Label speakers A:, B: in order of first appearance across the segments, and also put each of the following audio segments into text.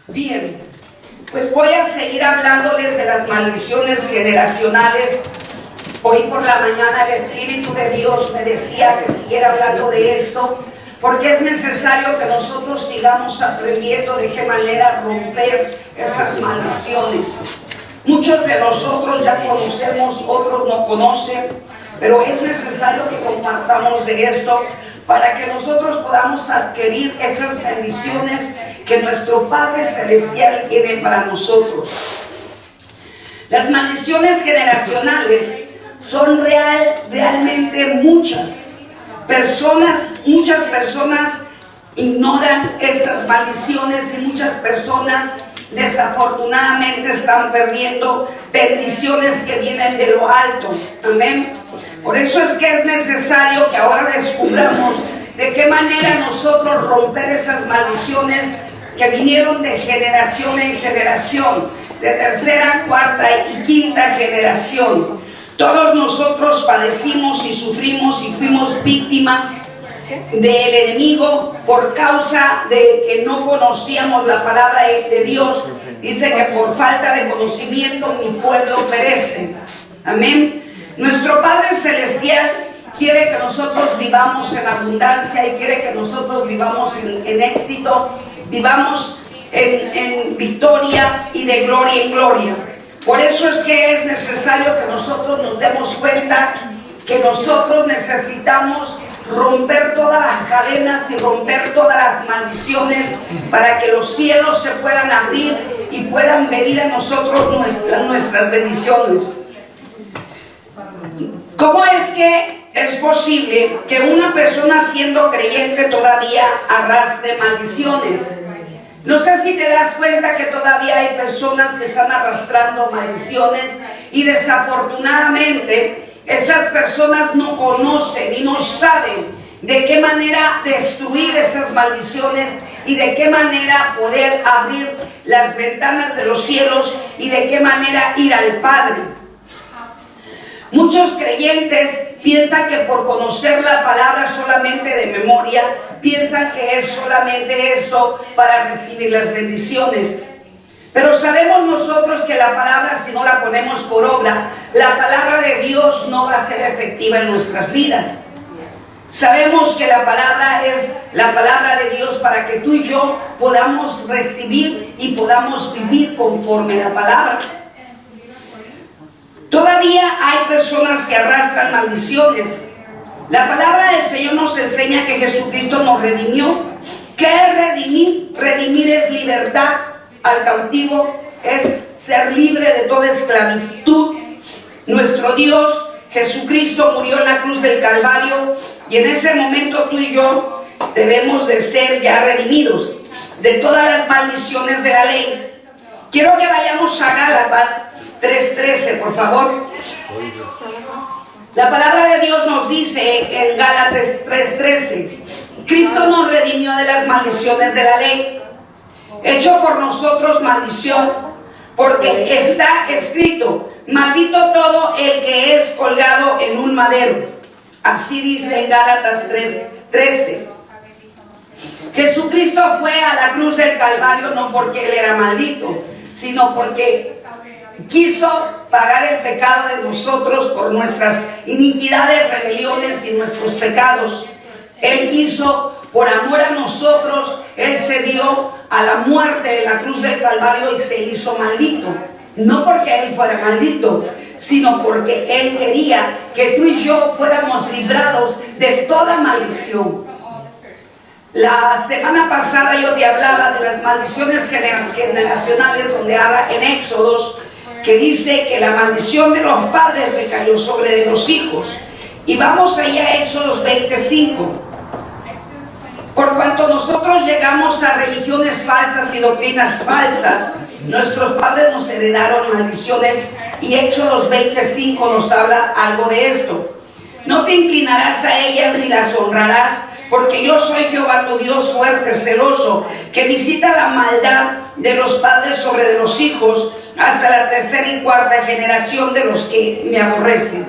A: Bien, pues voy a seguir hablándoles de las maldiciones generacionales. Hoy por la mañana el Espíritu de Dios me decía que siguiera hablando de esto, porque es necesario que nosotros sigamos aprendiendo de qué manera romper esas maldiciones. Muchos de nosotros ya conocemos, otros no conocen, pero es necesario que compartamos de esto para que nosotros podamos adquirir esas bendiciones que nuestro Padre Celestial tiene para nosotros. Las maldiciones generacionales son realmente muchas personas ignoran estas maldiciones y muchas personas desafortunadamente están perdiendo bendiciones que vienen de lo alto. Amén. Por eso es que es necesario que ahora descubramos de qué manera nosotros romper esas maldiciones que vinieron de generación en generación, de tercera, cuarta y quinta generación. Todos nosotros padecimos y sufrimos y fuimos víctimas del enemigo por causa de que no conocíamos la palabra de Dios. Dice que por falta de conocimiento mi pueblo perece. Amén. Nuestro Padre Celestial quiere que nosotros vivamos en abundancia y quiere que nosotros vivamos en éxito, vivamos en victoria y de gloria en gloria. Por eso es que es necesario que nosotros nos demos cuenta que nosotros necesitamos romper todas las cadenas y romper todas las maldiciones para que los cielos se puedan abrir y puedan venir a nosotros nuestras bendiciones. ¿Cómo es que es posible que una persona siendo creyente todavía arrastre maldiciones? No sé si te das cuenta que todavía hay personas que están arrastrando maldiciones y desafortunadamente estas personas no conocen y no saben de qué manera destruir esas maldiciones y de qué manera poder abrir las ventanas de los cielos y de qué manera ir al Padre. Muchos creyentes piensan que por conocer la palabra solamente de memoria, piensan que es solamente esto para recibir las bendiciones. Pero sabemos nosotros que la palabra, si no la ponemos por obra, la palabra de Dios no va a ser efectiva en nuestras vidas. Sabemos que la palabra es la palabra de Dios para que tú y yo podamos recibir y podamos vivir conforme a la palabra. Todavía hay personas que arrastran maldiciones. La palabra del Señor nos enseña que Jesucristo nos redimió. ¿Qué es redimir? Redimir es libertad al cautivo, es ser libre de toda esclavitud. Nuestro Dios Jesucristo murió en la cruz del Calvario y en ese momento tú y yo debemos de ser ya redimidos de todas las maldiciones de la ley. Quiero que vayamos a Gálatas 3:13, por favor. La palabra de Dios nos dice en Gálatas 3:13, Cristo nos redimió de las maldiciones de la ley, hecho por nosotros maldición, porque está escrito, maldito todo el que es colgado en un madero. Así dice en Gálatas 3:13. Jesucristo fue a la cruz del Calvario no porque Él era maldito, sino porque quiso pagar el pecado de nosotros por nuestras iniquidades, rebeliones y nuestros pecados. Él quiso, por amor a nosotros, Él se dio a la muerte en la cruz del Calvario y se hizo maldito. No porque Él fuera maldito, sino porque Él quería que tú y yo fuéramos librados de toda maldición. La semana pasada yo te hablaba de las maldiciones generacionales, donde habla en Éxodos, que dice que la maldición de los padres recayó sobre de los hijos. Y vamos allá a Éxodos 25. Por cuanto nosotros llegamos a religiones falsas y doctrinas falsas, nuestros padres nos heredaron maldiciones, y Éxodos 25 nos habla algo de esto. No te inclinarás a ellas ni las honrarás, porque yo soy Jehová tu Dios fuerte, celoso, que visita la maldad de los padres sobre de los hijos, hasta la tercera y cuarta generación de los que me aborrecen.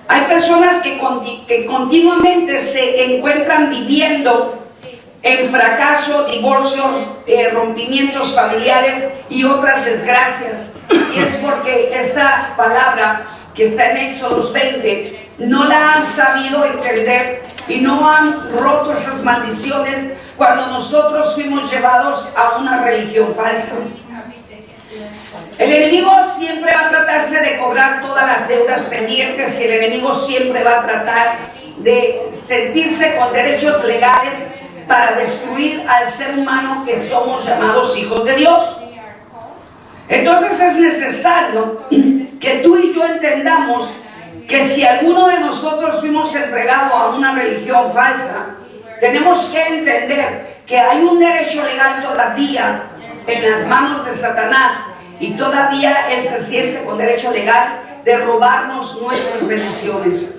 A: Hay personas que continuamente se encuentran viviendo en fracaso, divorcios, rompimientos familiares y otras desgracias. Y es porque esta palabra que está en Éxodo 20 no la han sabido entender y no han roto esas maldiciones cuando nosotros fuimos llevados a una religión falsa. El enemigo siempre va a tratarse de cobrar todas las deudas pendientes y el enemigo siempre va a tratar de sentirse con derechos legales para destruir al ser humano que somos llamados hijos de Dios. Entonces es necesario que tú y yo entendamos que si alguno de nosotros fuimos entregados a una religión falsa, tenemos que entender que hay un derecho legal todavía en las manos de Satanás y todavía él se siente con derecho legal de robarnos nuestras bendiciones.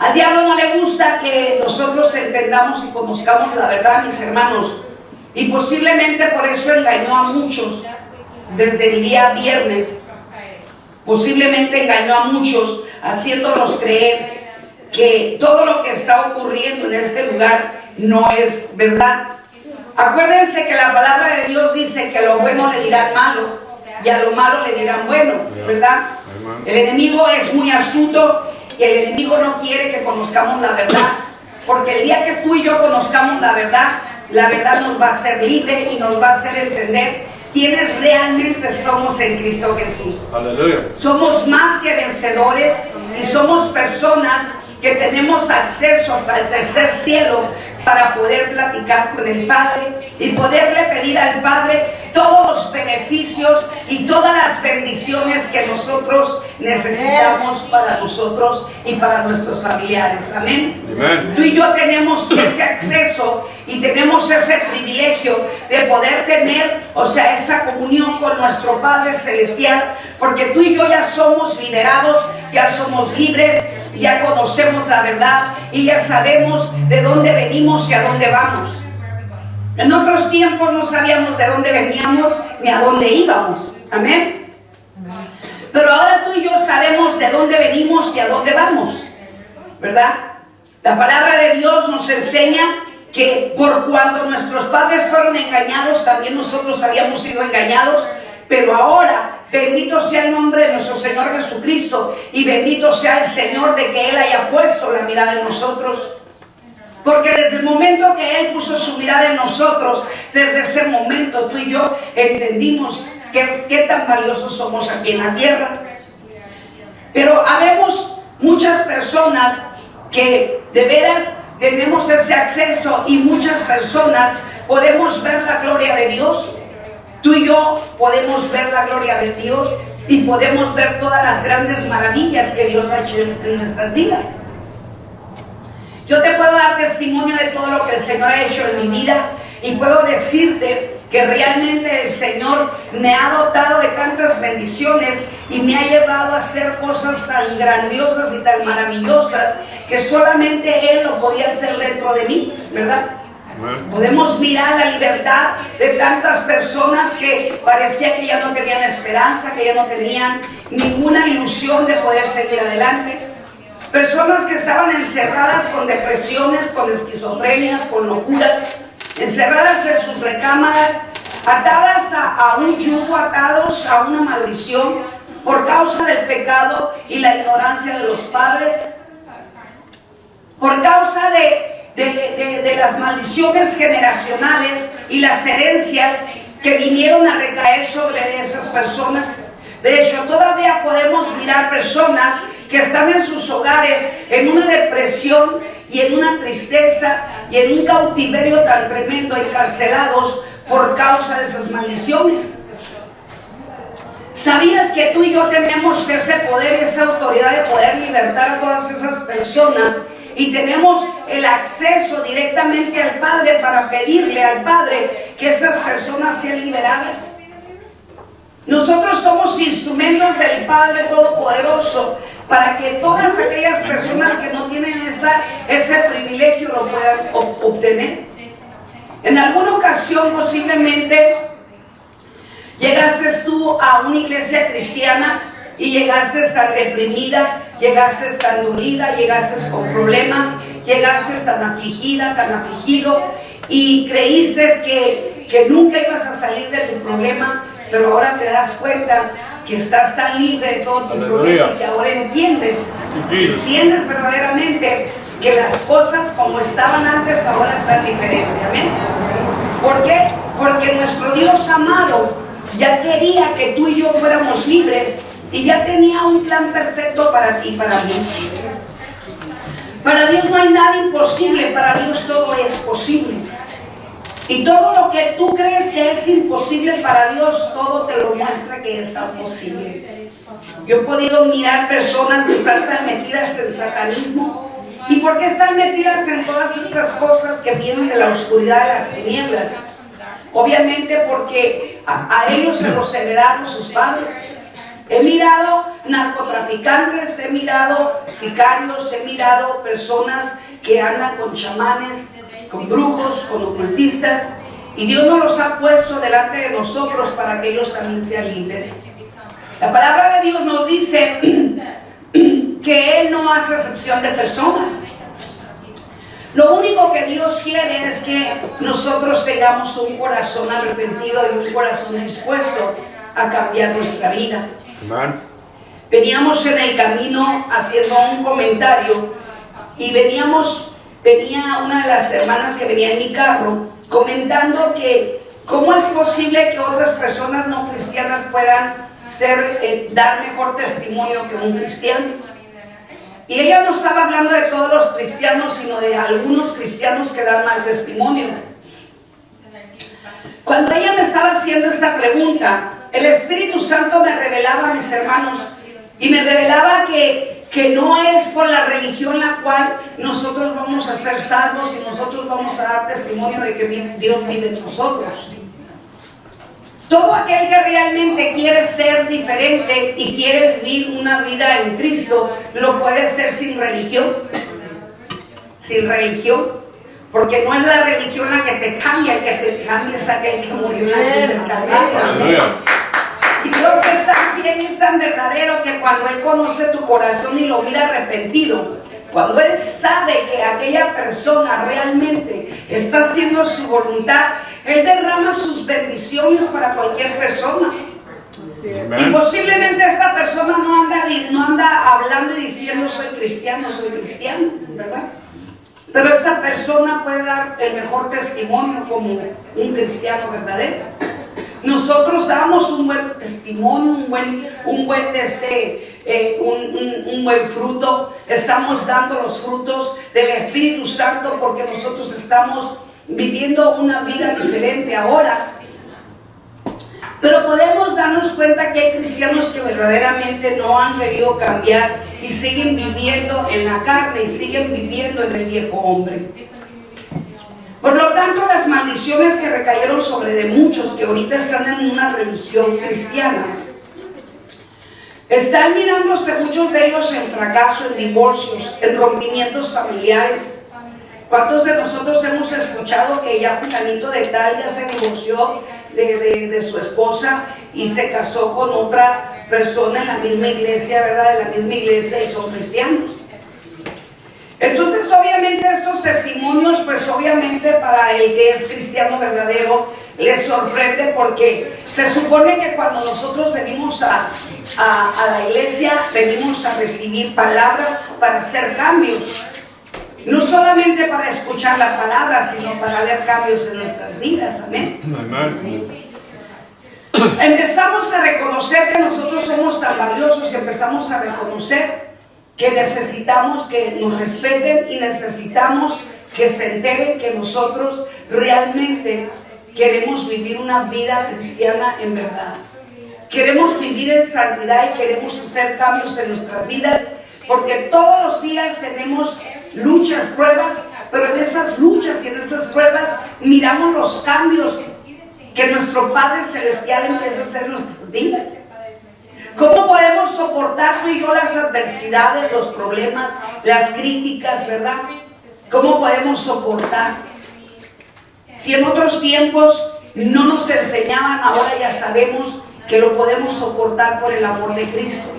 A: Al diablo no le gusta que nosotros entendamos y conozcamos la verdad, mis hermanos, y posiblemente por eso engañó a muchos desde el día viernes. Posiblemente engañó a muchos haciéndolos creer que todo lo que está ocurriendo en este lugar no es verdad. Acuérdense que la palabra de Dios dice que a lo bueno le dirán malo y a lo malo le dirán bueno, ¿verdad? El enemigo es muy astuto y el enemigo no quiere que conozcamos la verdad, porque el día que tú y yo conozcamos la verdad nos va a hacer libre y nos va a hacer entender quiénes realmente somos en Cristo Jesús. Aleluya. Somos más que vencedores y somos personas que tenemos acceso hasta el tercer cielo para poder platicar con el Padre y poderle pedir al Padre todos los beneficios y todas las bendiciones que nosotros necesitamos para nosotros y para nuestros familiares. Amén. Amén. Tú y yo tenemos ese acceso y tenemos ese privilegio de poder tener, esa comunión con nuestro Padre Celestial, porque tú y yo ya somos liberados, ya somos libres, ya conocemos la verdad y ya sabemos de dónde venimos y a dónde vamos. En otros tiempos no sabíamos de dónde veníamos ni a dónde íbamos. Amén. Pero ahora tú y yo sabemos de dónde venimos y a dónde vamos, ¿verdad? La palabra de Dios nos enseña que por cuando nuestros padres fueron engañados, también nosotros habíamos sido engañados, pero ahora bendito sea el nombre de nuestro Señor Jesucristo y bendito sea el Señor de que Él haya puesto la mirada en nosotros. Porque desde el momento que Él puso su mirada en nosotros, desde ese momento tú y yo entendimos qué tan valiosos somos aquí en la tierra. Pero habemos muchas personas que de veras tenemos ese acceso y muchas personas podemos ver la gloria de Dios. Tú y yo podemos ver la gloria de Dios y podemos ver todas las grandes maravillas que Dios ha hecho en nuestras vidas. Yo te puedo dar testimonio de todo lo que el Señor ha hecho en mi vida y puedo decirte que realmente el Señor me ha dotado de tantas bendiciones y me ha llevado a hacer cosas tan grandiosas y tan maravillosas que solamente Él lo podía hacer dentro de mí, ¿verdad? Podemos mirar la libertad de tantas personas que parecía que ya no tenían esperanza, que ya no tenían ninguna ilusión de poder seguir adelante. Personas que estaban encerradas con depresiones, con esquizofrenias, con locuras, encerradas en sus recámaras, atadas a un yugo, atados a una maldición por causa del pecado y la ignorancia de los padres, por causa de las maldiciones generacionales y las herencias que vinieron a recaer sobre esas personas. De hecho, todavía podemos mirar personas que están en sus hogares en una depresión y en una tristeza y en un cautiverio tan tremendo, encarcelados por causa de esas maldiciones. ¿Sabías que tú y yo tenemos ese poder, esa autoridad de poder libertar a todas esas personas? Y tenemos el acceso directamente al Padre para pedirle al Padre que esas personas sean liberadas. Nosotros somos instrumentos del Padre Todopoderoso para que todas aquellas personas que no tienen ese privilegio lo puedan obtener. En alguna ocasión posiblemente llegaste tú a una iglesia cristiana y llegaste tan deprimida llegaste tan dolida, llegaste con problemas, llegaste tan afligida, tan afligido, y creíste que nunca ibas a salir de tu problema, pero ahora te das cuenta que estás tan libre de todo tu problema, que ahora entiendes verdaderamente que las cosas como estaban antes ahora están diferentes. Amén. ¿Por qué? Porque nuestro Dios amado ya quería que tú y yo fuéramos libres y ya tenía un plan perfecto para ti y para mí. Para Dios no hay nada imposible, para Dios todo es posible. Y todo lo que tú crees que es imposible para Dios, todo te lo muestra que es tan posible. Yo he podido mirar personas que están tan metidas en satanismo. ¿Y por qué están metidas en todas estas cosas que vienen de la oscuridad, de las tinieblas? Obviamente porque a ellos se los heredaron sus padres. He mirado narcotraficantes, he mirado sicarios, he mirado personas que andan con chamanes, con brujos, con ocultistas, y Dios nos los ha puesto delante de nosotros para que ellos también sean libres. La palabra de Dios nos dice que Él no hace excepción de personas. Lo único que Dios quiere es que nosotros tengamos un corazón arrepentido y un corazón dispuesto a cambiar nuestra vida. Veníamos en el camino haciendo un comentario y venía una de las hermanas que venía en mi carro comentando que cómo es posible que otras personas no cristianas puedan dar mejor testimonio que un cristiano. Y ella no estaba hablando de todos los cristianos, sino de algunos cristianos que dan mal testimonio. Cuando ella me estaba haciendo esta pregunta, el Espíritu Santo me revelaba, mis hermanos, y me revelaba que no es por la religión la cual nosotros vamos a ser salvos y nosotros vamos a dar testimonio de que Dios vive en nosotros. Todo aquel que realmente quiere ser diferente y quiere vivir una vida en Cristo, lo puede hacer sin religión. Sin religión. Porque no es la religión la que te cambia, el que te cambia es aquel que murió en la cruz del Calvario. Y Dios es tan fiel y es tan verdadero que cuando Él conoce tu corazón y lo mira arrepentido, cuando Él sabe que aquella persona realmente está haciendo su voluntad, Él derrama sus bendiciones para cualquier persona. Y posiblemente esta persona no anda hablando y diciendo soy cristiano, ¿verdad? Pero esta persona puede dar el mejor testimonio como un cristiano verdadero. Nosotros damos un buen testimonio, un buen fruto. Estamos dando los frutos del Espíritu Santo porque nosotros estamos viviendo una vida diferente ahora. Pero podemos darnos cuenta que hay cristianos que verdaderamente no han querido cambiar y siguen viviendo en la carne y siguen viviendo en el viejo hombre. Por lo tanto, las maldiciones que recayeron sobre de muchos que ahorita están en una religión cristiana, están mirándose muchos de ellos en fracaso, en divorcios, en rompimientos familiares. ¿Cuántos de nosotros hemos escuchado que ya fulanito de tal ya se divorció de su esposa y se casó con otra persona en la misma iglesia, ¿verdad? De la misma iglesia y son cristianos? Entonces, obviamente, estos testimonios, pues obviamente para el que es cristiano verdadero, les sorprende porque se supone que cuando nosotros venimos a la iglesia, venimos a recibir palabra para hacer cambios. No solamente para escuchar la palabra, sino para ver cambios en nuestras vidas. Amén. Empezamos a reconocer que nosotros somos tan valiosos y empezamos a reconocer que necesitamos que nos respeten y necesitamos que se enteren que nosotros realmente queremos vivir una vida cristiana en verdad. Queremos vivir en santidad y queremos hacer cambios en nuestras vidas porque todos los días tenemos luchas, pruebas, pero en esas luchas y en esas pruebas miramos los cambios que nuestro Padre Celestial empieza a hacer en nuestras vidas. ¿Cómo podemos soportar tú y yo las adversidades, los problemas, las críticas, verdad? ¿Cómo podemos soportar? Si en otros tiempos no nos enseñaban, ahora ya sabemos que lo podemos soportar por el amor de Cristo.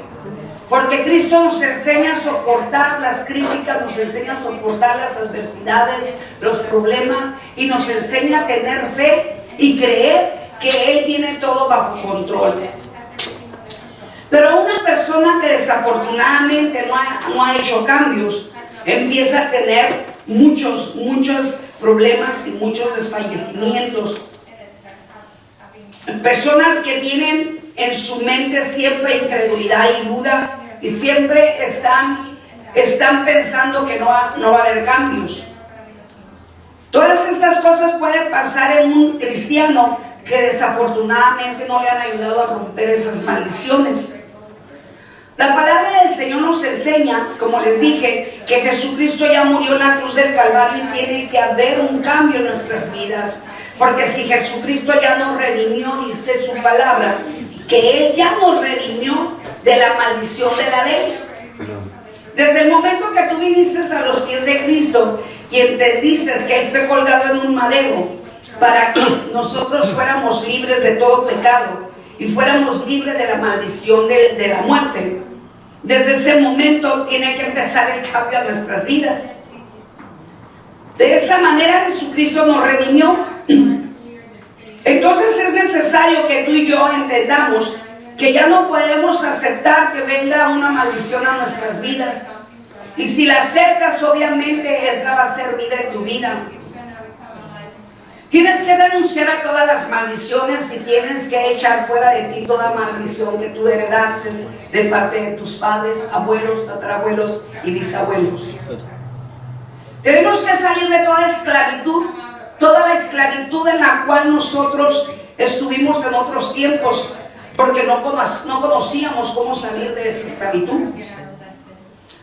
A: Porque Cristo nos enseña a soportar las críticas, nos enseña a soportar las adversidades, los problemas, y nos enseña a tener fe y creer que Él tiene todo bajo control. Pero una persona que desafortunadamente no ha hecho cambios, empieza a tener muchos problemas y muchos desfallecimientos. Personas que tienen en su mente siempre incredulidad y duda, y siempre están pensando que no va a haber cambios. Todas estas cosas pueden pasar en un cristiano que desafortunadamente no le han ayudado a romper esas maldiciones. La palabra del Señor nos enseña, como les dije, que Jesucristo ya murió en la cruz del Calvario y tiene que haber un cambio en nuestras vidas. Porque si Jesucristo ya nos redimió, dice su palabra, que Él ya nos redimió de la maldición de la ley. Desde el momento que tú viniste a los pies de Cristo y entendiste que Él fue colgado en un madero para que nosotros fuéramos libres de todo pecado y fuéramos libres de la maldición de la muerte, desde ese momento tiene que empezar el cambio a nuestras vidas. De esa manera Jesucristo nos redimió. Entonces es necesario que tú y yo entendamos que ya no podemos aceptar que venga una maldición a nuestras vidas. Y si la aceptas, obviamente esa va a ser vida en tu vida. Tienes que renunciar a todas las maldiciones y tienes que echar fuera de ti toda maldición que tú heredaste de parte de tus padres, abuelos, tatarabuelos y bisabuelos. Tenemos que salir de toda esclavitud, toda la esclavitud en la cual nosotros estuvimos en otros tiempos, porque no conocíamos cómo salir de esa esclavitud.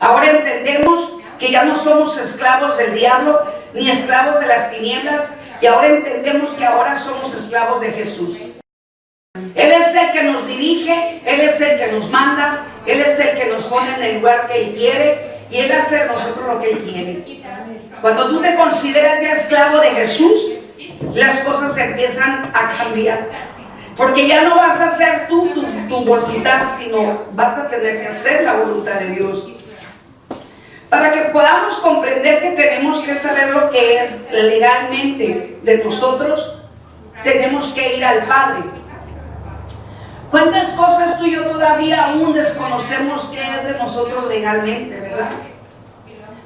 A: Ahora entendemos que ya no somos esclavos del diablo, ni esclavos de las tinieblas, y ahora entendemos que ahora somos esclavos de Jesús. Él es el que nos dirige, Él es el que nos manda, Él es el que nos pone en el lugar que Él quiere, y Él hace de nosotros lo que Él quiere. Cuando tú te consideras ya esclavo de Jesús, las cosas empiezan a cambiar. Porque ya no vas a hacer tú tu voluntad, sino vas a tener que hacer la voluntad de Dios. Para que podamos comprender que tenemos que saber lo que es legalmente de nosotros, tenemos que ir al Padre. ¿Cuántas cosas tú y yo todavía aún desconocemos qué es de nosotros legalmente, verdad?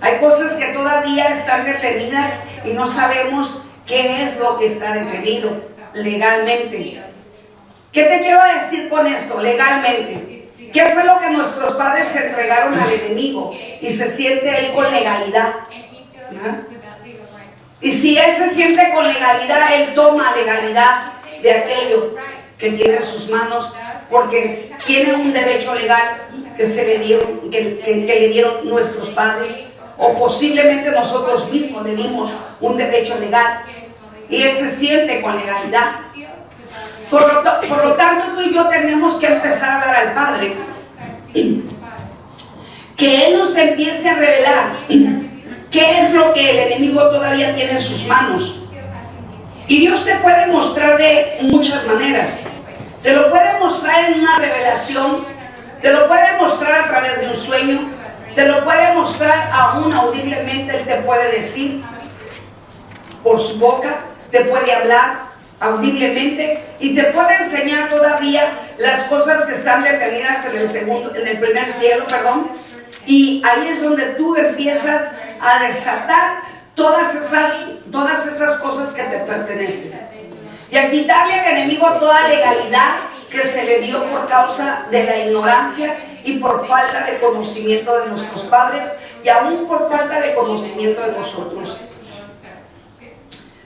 A: Hay cosas que todavía están detenidas y no sabemos qué es lo que está detenido legalmente. ¿Qué te quiero decir con esto? Legalmente. ¿Qué fue lo que nuestros padres se entregaron al enemigo? Y se siente él con legalidad. ¿Ah? Y si él se siente con legalidad, él toma legalidad de aquello que tiene en sus manos, porque tiene un derecho legal que le dieron nuestros padres, o posiblemente nosotros mismos le dimos un derecho legal, y él se siente con legalidad. Por lo tanto, tú y yo tenemos que empezar a hablar al Padre, que Él nos empiece a revelar qué es lo que el enemigo todavía tiene en sus manos. Y Dios te puede mostrar de muchas maneras. Te lo puede mostrar en una revelación, te lo puede mostrar a través de un sueño, te lo puede mostrar aún audiblemente. Él te puede decir por su boca, te puede hablar audiblemente y te puede enseñar todavía las cosas que están detenidas en el primer cielo, y ahí es donde tú empiezas a desatar todas esas cosas que te pertenecen y a quitarle al enemigo toda legalidad que se le dio por causa de la ignorancia y por falta de conocimiento de nuestros padres, y aún por falta de conocimiento de nosotros.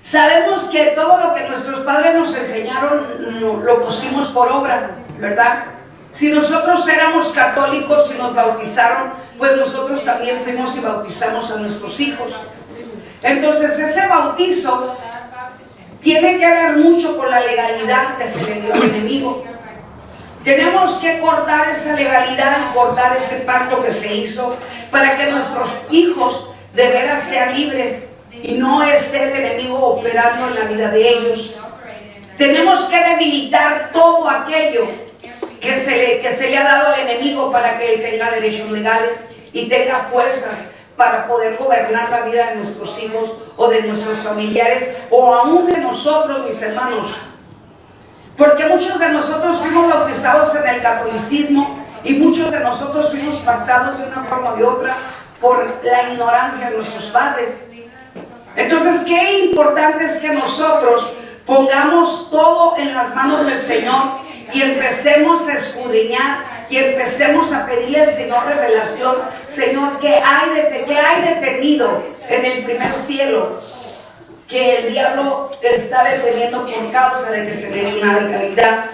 A: Sabemos que todo lo que nuestros padres nos enseñaron lo pusimos por obra, ¿verdad? Si nosotros éramos católicos y nos bautizaron, pues nosotros también fuimos y bautizamos a nuestros hijos. Entonces ese bautizo tiene que ver mucho con la legalidad que se le dio al enemigo. Tenemos que cortar esa legalidad, cortar ese pacto que se hizo para que nuestros hijos de veras sean libres y no esté el enemigo operando en la vida de ellos. Tenemos que debilitar todo aquello que se le ha dado al enemigo para que él tenga derechos legales y tenga fuerzas para poder gobernar la vida de nuestros hijos o de nuestros familiares o aún de nosotros, mis hermanos. Porque muchos de nosotros fuimos bautizados en el catolicismo y muchos de nosotros fuimos pactados de una forma o de otra por la ignorancia de nuestros padres. Entonces, qué importante es que nosotros pongamos todo en las manos del Señor y empecemos a escudriñar y empecemos a pedirle al Señor revelación. Señor, ¿qué hay detenido en el primer cielo que el diablo está deteniendo por causa de que se le dé una legalidad?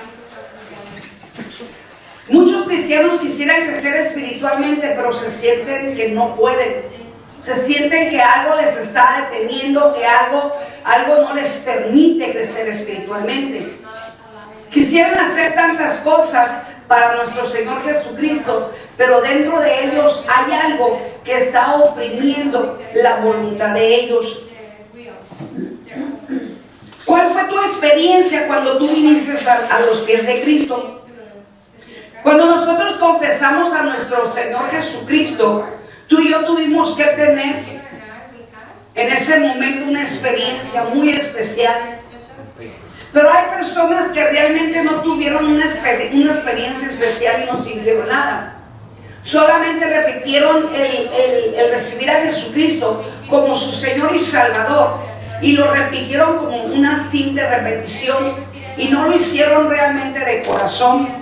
A: Muchos cristianos quisieran crecer espiritualmente, pero se sienten que no pueden. Se sienten que algo les está deteniendo, que algo no les permite crecer espiritualmente. Quisieran hacer tantas cosas para nuestro Señor Jesucristo, pero dentro de ellos hay algo que está oprimiendo la voluntad de ellos. ¿Cuál fue tu experiencia cuando tú viniste a los pies de Cristo? Cuando nosotros confesamos a nuestro Señor Jesucristo, tú y yo tuvimos que tener en ese momento una experiencia muy especial. Pero hay personas que realmente no tuvieron una experiencia especial y no sintieron nada. Solamente repitieron el recibir a Jesucristo como su Señor y Salvador. Y lo repitieron como una simple repetición. Y no lo hicieron realmente de corazón.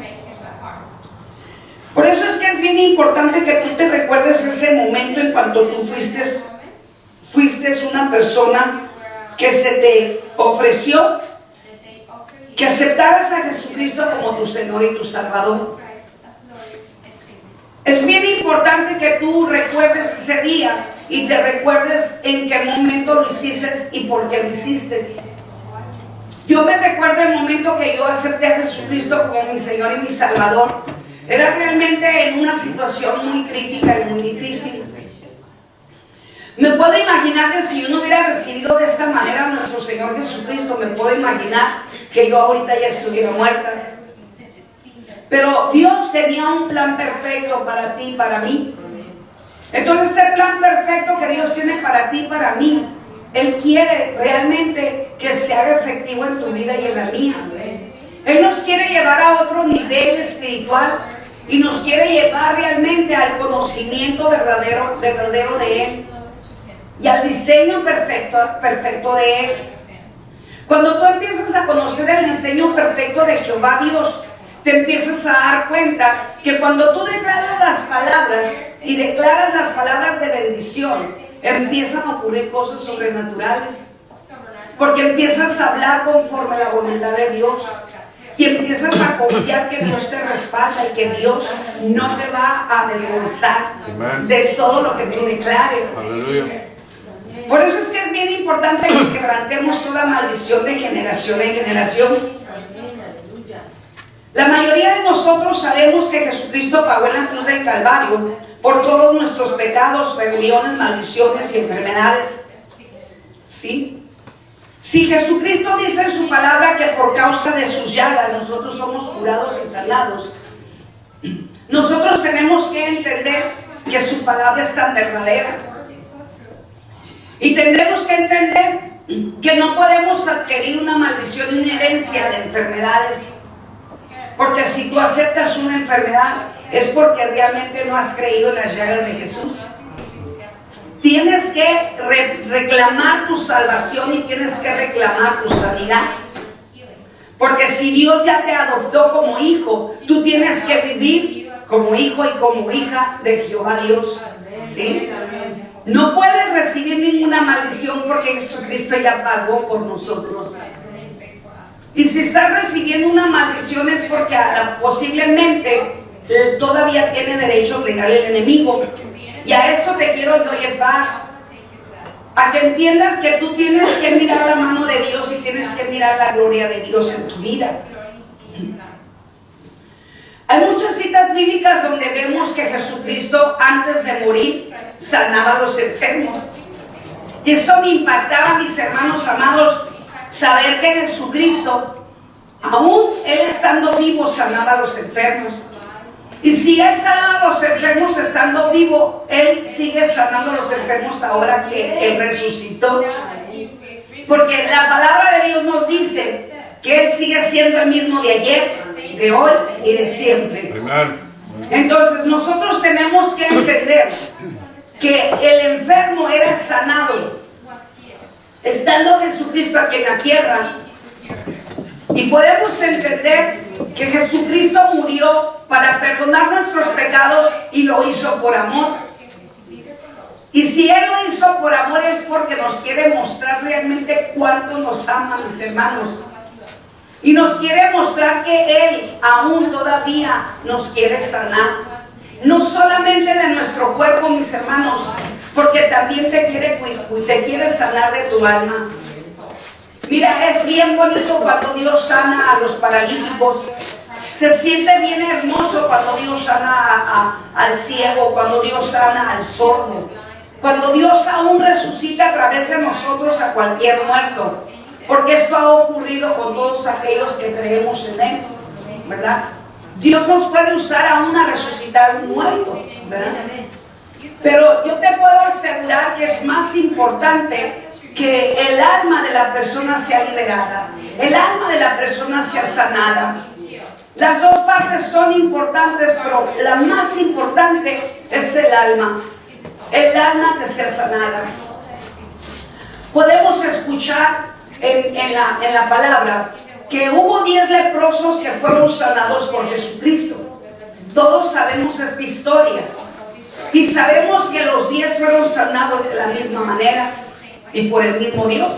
A: Por eso es que es bien importante que tú te recuerdes ese momento en cuanto tú fuiste una persona que se te ofreció que aceptaras a Jesucristo como tu Señor y tu Salvador. Es bien importante que tú recuerdes ese día y te recuerdes en qué momento lo hiciste y por qué lo hiciste. Yo me recuerdo el momento que yo acepté a Jesucristo como mi Señor y mi Salvador. Era realmente en una situación muy crítica y muy difícil. Me puedo imaginar que si yo no hubiera recibido de esta manera a nuestro Señor Jesucristo, me puedo imaginar que yo ahorita ya estuviera muerta. Pero Dios tenía un plan perfecto para ti y para mí. Entonces, este plan perfecto que Dios tiene para ti y para mí, Él quiere realmente que se haga efectivo en tu vida y en la mía. Él nos quiere llevar a otro nivel espiritual y nos quiere llevar realmente al conocimiento verdadero de Él y al diseño perfecto de Él. Cuando tú empiezas a conocer el diseño perfecto de Jehová Dios, te empiezas a dar cuenta que cuando tú declaras las palabras y declaras las palabras de bendición, empiezan a ocurrir cosas sobrenaturales. Porque empiezas a hablar conforme a la voluntad de Dios. Y empiezas a confiar que Dios te respalda y que Dios no te va a avergonzar de todo lo que tú declares. Aleluya. Por eso es que es bien importante que quebrantemos toda maldición de generación en generación. La mayoría de nosotros sabemos que Jesucristo pagó en la cruz del Calvario por todos nuestros pecados, rebeliones, maldiciones y enfermedades. ¿Sí? Si Jesucristo dice en su palabra que por causa de sus llagas nosotros somos curados y sanados, nosotros tenemos que entender que su palabra es tan verdadera. Y tendremos que entender que no podemos adquirir una maldición y una herencia de enfermedades. Porque si tú aceptas una enfermedad, es porque realmente no has creído en las llagas de Jesús. Tienes que reclamar tu salvación y tienes que reclamar tu sanidad. Porque si Dios ya te adoptó como hijo, tú tienes que vivir como hijo y como hija de Jehová Dios. ¿Sí? No puedes recibir ninguna maldición porque Jesucristo ya pagó por nosotros. Y si estás recibiendo una maldición es porque posiblemente todavía tiene derechos legales el enemigo. Y a esto te quiero yo llevar, a que entiendas que tú tienes que mirar la mano de Dios y tienes que mirar la gloria de Dios en tu vida. Hay muchas citas bíblicas donde vemos que Jesucristo antes de morir sanaba a los enfermos. Y esto me impactaba, mis hermanos amados, saber que Jesucristo Aún Él estando vivo sanaba a los enfermos. Y si Él sanaba a los enfermos estando vivo, Él sigue sanando a los enfermos ahora que Él resucitó. Porque la palabra de Dios nos dice que Él sigue siendo el mismo de ayer, de hoy y de siempre. Entonces nosotros tenemos que entender que el enfermo era sanado estando Jesucristo aquí en la tierra. Y podemos entender que Jesucristo murió para perdonar nuestros pecados y lo hizo por amor. Y si Él lo hizo por amor es porque nos quiere mostrar realmente cuánto nos ama, mis hermanos. Y nos quiere mostrar que Él aún todavía nos quiere sanar. No solamente de nuestro cuerpo, mis hermanos, porque también te quiere sanar de tu alma. Mira, es bien bonito cuando Dios sana a los paralíticos. Se siente bien hermoso cuando Dios sana al ciego, cuando Dios sana al sordo. Cuando Dios aún resucita a través de nosotros a cualquier muerto. Porque esto ha ocurrido con todos aquellos que creemos en Él, ¿verdad? Dios nos puede usar aún a resucitar un muerto, ¿verdad? Pero yo te puedo asegurar que es más importante que el alma de la persona sea liberada, el alma de la persona sea sanada. Las dos partes son importantes, pero la más importante es el alma que sea sanada. Podemos escuchar en la palabra que hubo 10 leprosos que fueron sanados por Jesucristo. Todos sabemos esta historia y sabemos que los 10 fueron sanados de la misma manera y por el mismo Dios.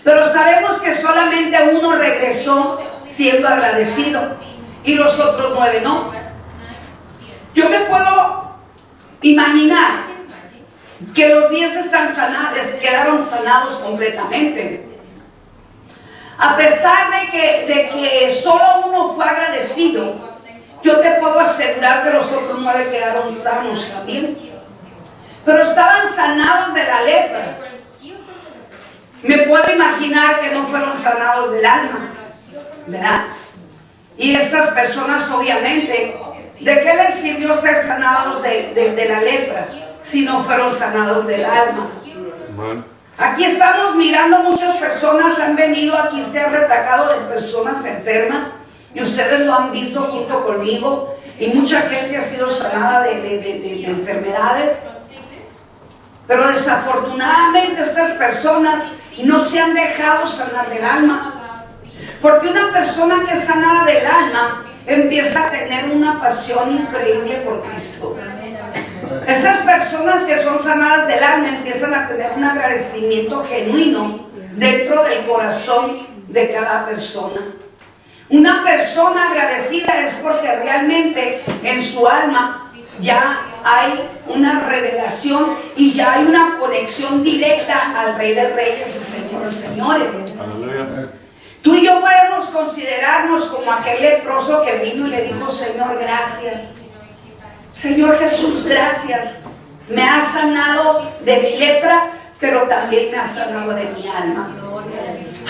A: Pero sabemos que solamente uno regresó siendo agradecido y los otros 9 no. Yo me puedo imaginar que los 10 quedaron sanados completamente. A pesar de que solo uno fue agradecido, yo te puedo asegurar que los otros 9 quedaron sanos también. Pero estaban sanados de la lepra. Me puedo imaginar que no fueron sanados del alma, ¿verdad? Y estas personas obviamente, ¿de qué les sirvió ser sanados de la lepra si no fueron sanados del alma? Aquí estamos mirando muchas personas han venido aquí, se han retacado de personas enfermas y ustedes lo han visto junto conmigo y mucha gente ha sido sanada de enfermedades. Pero desafortunadamente estas personas no se han dejado sanar del alma. Porque una persona que es sanada del alma empieza a tener una pasión increíble por Cristo. Esas personas que son sanadas del alma empiezan a tener un agradecimiento genuino dentro del corazón de cada persona. Una persona agradecida es porque realmente en su alma ya hay una revelación y ya hay una conexión directa al Rey de Reyes y Señor de Señores. Aleluya. Tú y yo podemos considerarnos como aquel leproso que vino y le dijo: Señor, gracias. Señor Jesús, gracias. Me has sanado de mi lepra, pero también me has sanado de mi alma.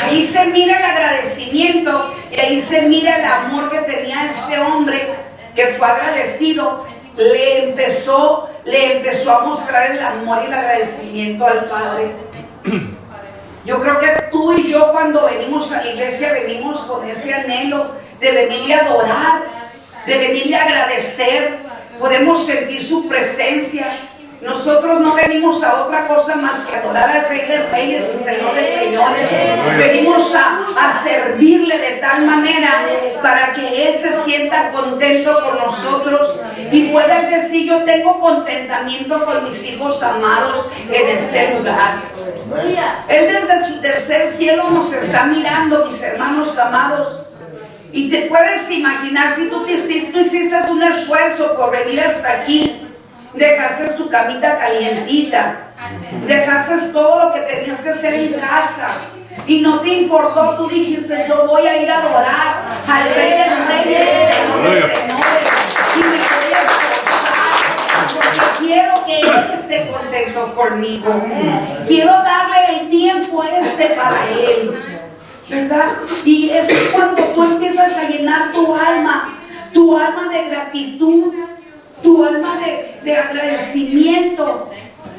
A: Ahí se mira el agradecimiento y ahí se mira el amor que tenía este hombre que fue agradecido. Le empezó a mostrar el amor y el agradecimiento al Padre. Yo creo que tú y yo cuando venimos a la iglesia venimos con ese anhelo de venirle a adorar, de venirle a agradecer. Podemos sentir su presencia. Nosotros no venimos a otra cosa más que adorar al Rey de Reyes y Señor de Señores. Venimos a servirle de tal manera para que Él se sienta contento con nosotros y pueda decir: yo tengo contentamiento con mis hijos amados en este lugar. Él desde su tercer cielo nos está mirando, mis hermanos amados. Y te puedes imaginar si tú hiciste un esfuerzo por venir hasta aquí. Dejaste tu camita calientita, dejaste todo lo que tenías que hacer en casa y no te importó, tú dijiste: yo voy a ir a adorar al Rey de Reyes y Señor de Señores y me voy a esforzar porque quiero que Él esté contento conmigo, quiero darle el tiempo para Él. ¿verdad? Y es cuando tú empiezas a llenar tu alma de gratitud, tu alma de agradecimiento,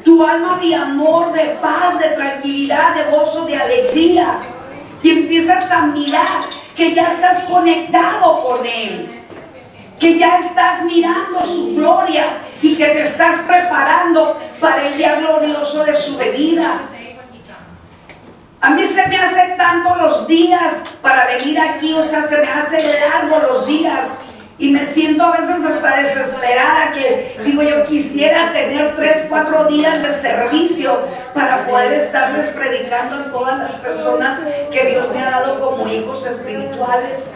A: tu alma de amor, de paz, de tranquilidad, de gozo, de alegría. Y empiezas a mirar que ya estás conectado con Él, que ya estás mirando su gloria y que te estás preparando para el día glorioso de su venida. A mí se me hacen tanto los días para venir aquí, o sea, se me hacen largos los días y me siento a veces hasta desesperada, que digo, yo quisiera tener 3, 4 días de servicio para poder estarles predicando a todas las personas que Dios me ha dado como hijos espirituales.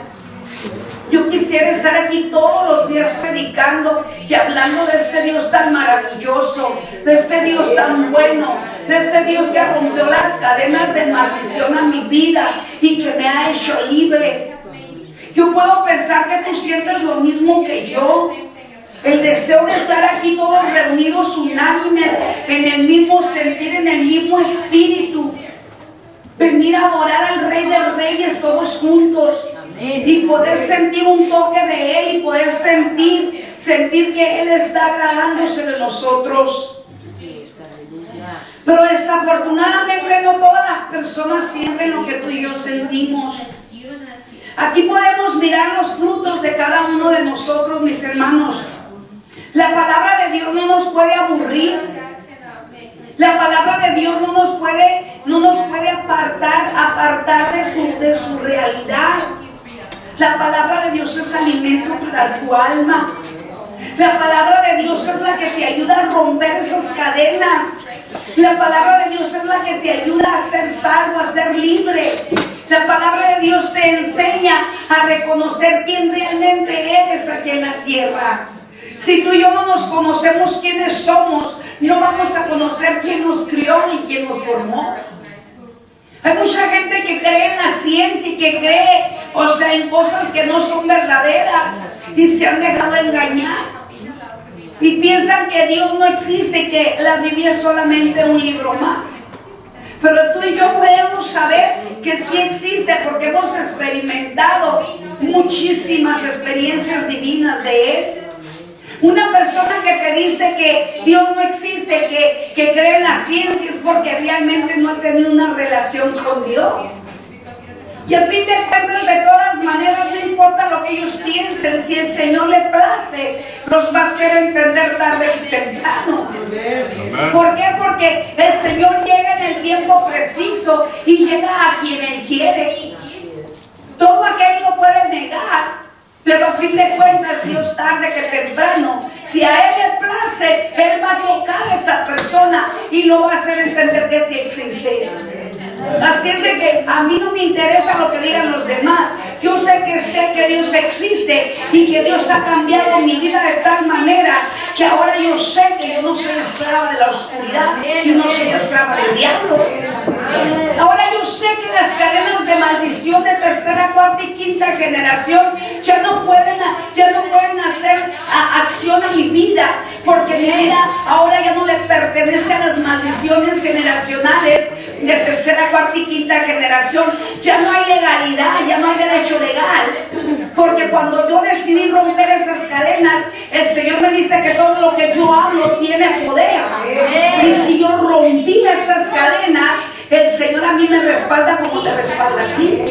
A: Yo quisiera estar aquí todos los días predicando y hablando de este Dios tan maravilloso, de este Dios tan bueno, de este Dios que rompió las cadenas de maldición a mi vida y que me ha hecho libre. Yo puedo pensar que tú sientes lo mismo que yo. El deseo de estar aquí todos reunidos unánimes, en el mismo sentir, en el mismo espíritu. Venir a adorar al Rey de Reyes todos juntos. Y poder sentir un toque de Él y poder sentir que Él está agradándose de nosotros. Pero desafortunadamente no todas las personas sienten lo que tú y yo sentimos. Aquí podemos mirar los frutos de cada uno de nosotros, mis hermanos. La palabra de Dios no nos puede aburrir. La palabra de Dios no nos puede apartar de su realidad. La palabra de Dios es alimento para tu alma. La palabra de Dios es la que te ayuda a romper esas cadenas. La palabra de Dios es la que te ayuda a ser salvo, a ser libre. La palabra de Dios te enseña a reconocer quién realmente eres aquí en la tierra. Si tú y yo no nos conocemos quiénes somos, no vamos a conocer quién nos crió ni quién nos formó. Hay mucha gente que cree en la ciencia y que cree, o sea, en cosas que no son verdaderas y se han dejado engañar. Y piensan que Dios no existe, que la Biblia es solamente un libro más. Pero tú y yo podemos saber que sí existe porque hemos experimentado muchísimas experiencias divinas de Él. Una persona que te dice que Dios no existe, que cree en la ciencia, es porque realmente no ha tenido una relación con Dios. Y a fin de cuentas, de todas maneras, no importa lo que ellos piensen, si el Señor le place, los va a hacer entender tarde y temprano. ¿Por qué? Porque el Señor llega en el tiempo preciso y llega a quien Él quiere. Todo aquel lo puede negar, pero a fin de cuentas, Dios tarde que temprano, si a Él le place, Él va a tocar a esa persona y lo va a hacer entender que sí existe. Así es de que a mí no me interesa lo que digan los demás. Yo sé que Dios existe y que Dios ha cambiado mi vida de tal manera que ahora yo sé que yo no soy esclava de la oscuridad y no soy esclava del diablo. Ahora yo sé que las cadenas de maldición de tercera, cuarta y quinta generación ya no pueden hacer acción a mi vida, porque mi vida ahora ya no le pertenece a las maldiciones generacionales de tercera, cuarta y quinta generación. Ya no hay legalidad, ya no hay derecho legal, porque cuando yo decidí romper esas cadenas, el Señor me dice que todo lo que yo hablo tiene poder. Y si yo rompí esas cadenas, el Señor a mí me respalda como te respalda a ti.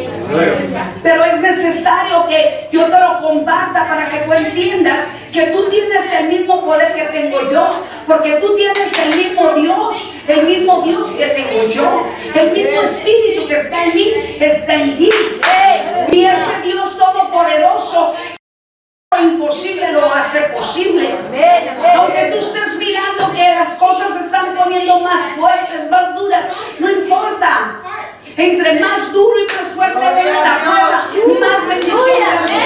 A: Pero es necesario que yo te lo comparta para que tú entiendas que tú tienes el mismo poder que tengo yo, porque tú tienes el mismo Dios que tengo yo, el mismo Espíritu que está en mí, está en ti. Y ese Dios todopoderoso, lo imposible lo hace posible. Aunque tú estés mirando que las cosas se están poniendo más fuertes, más duras, no importa. Entre más duro y más fuerte venga la prueba, más bendición de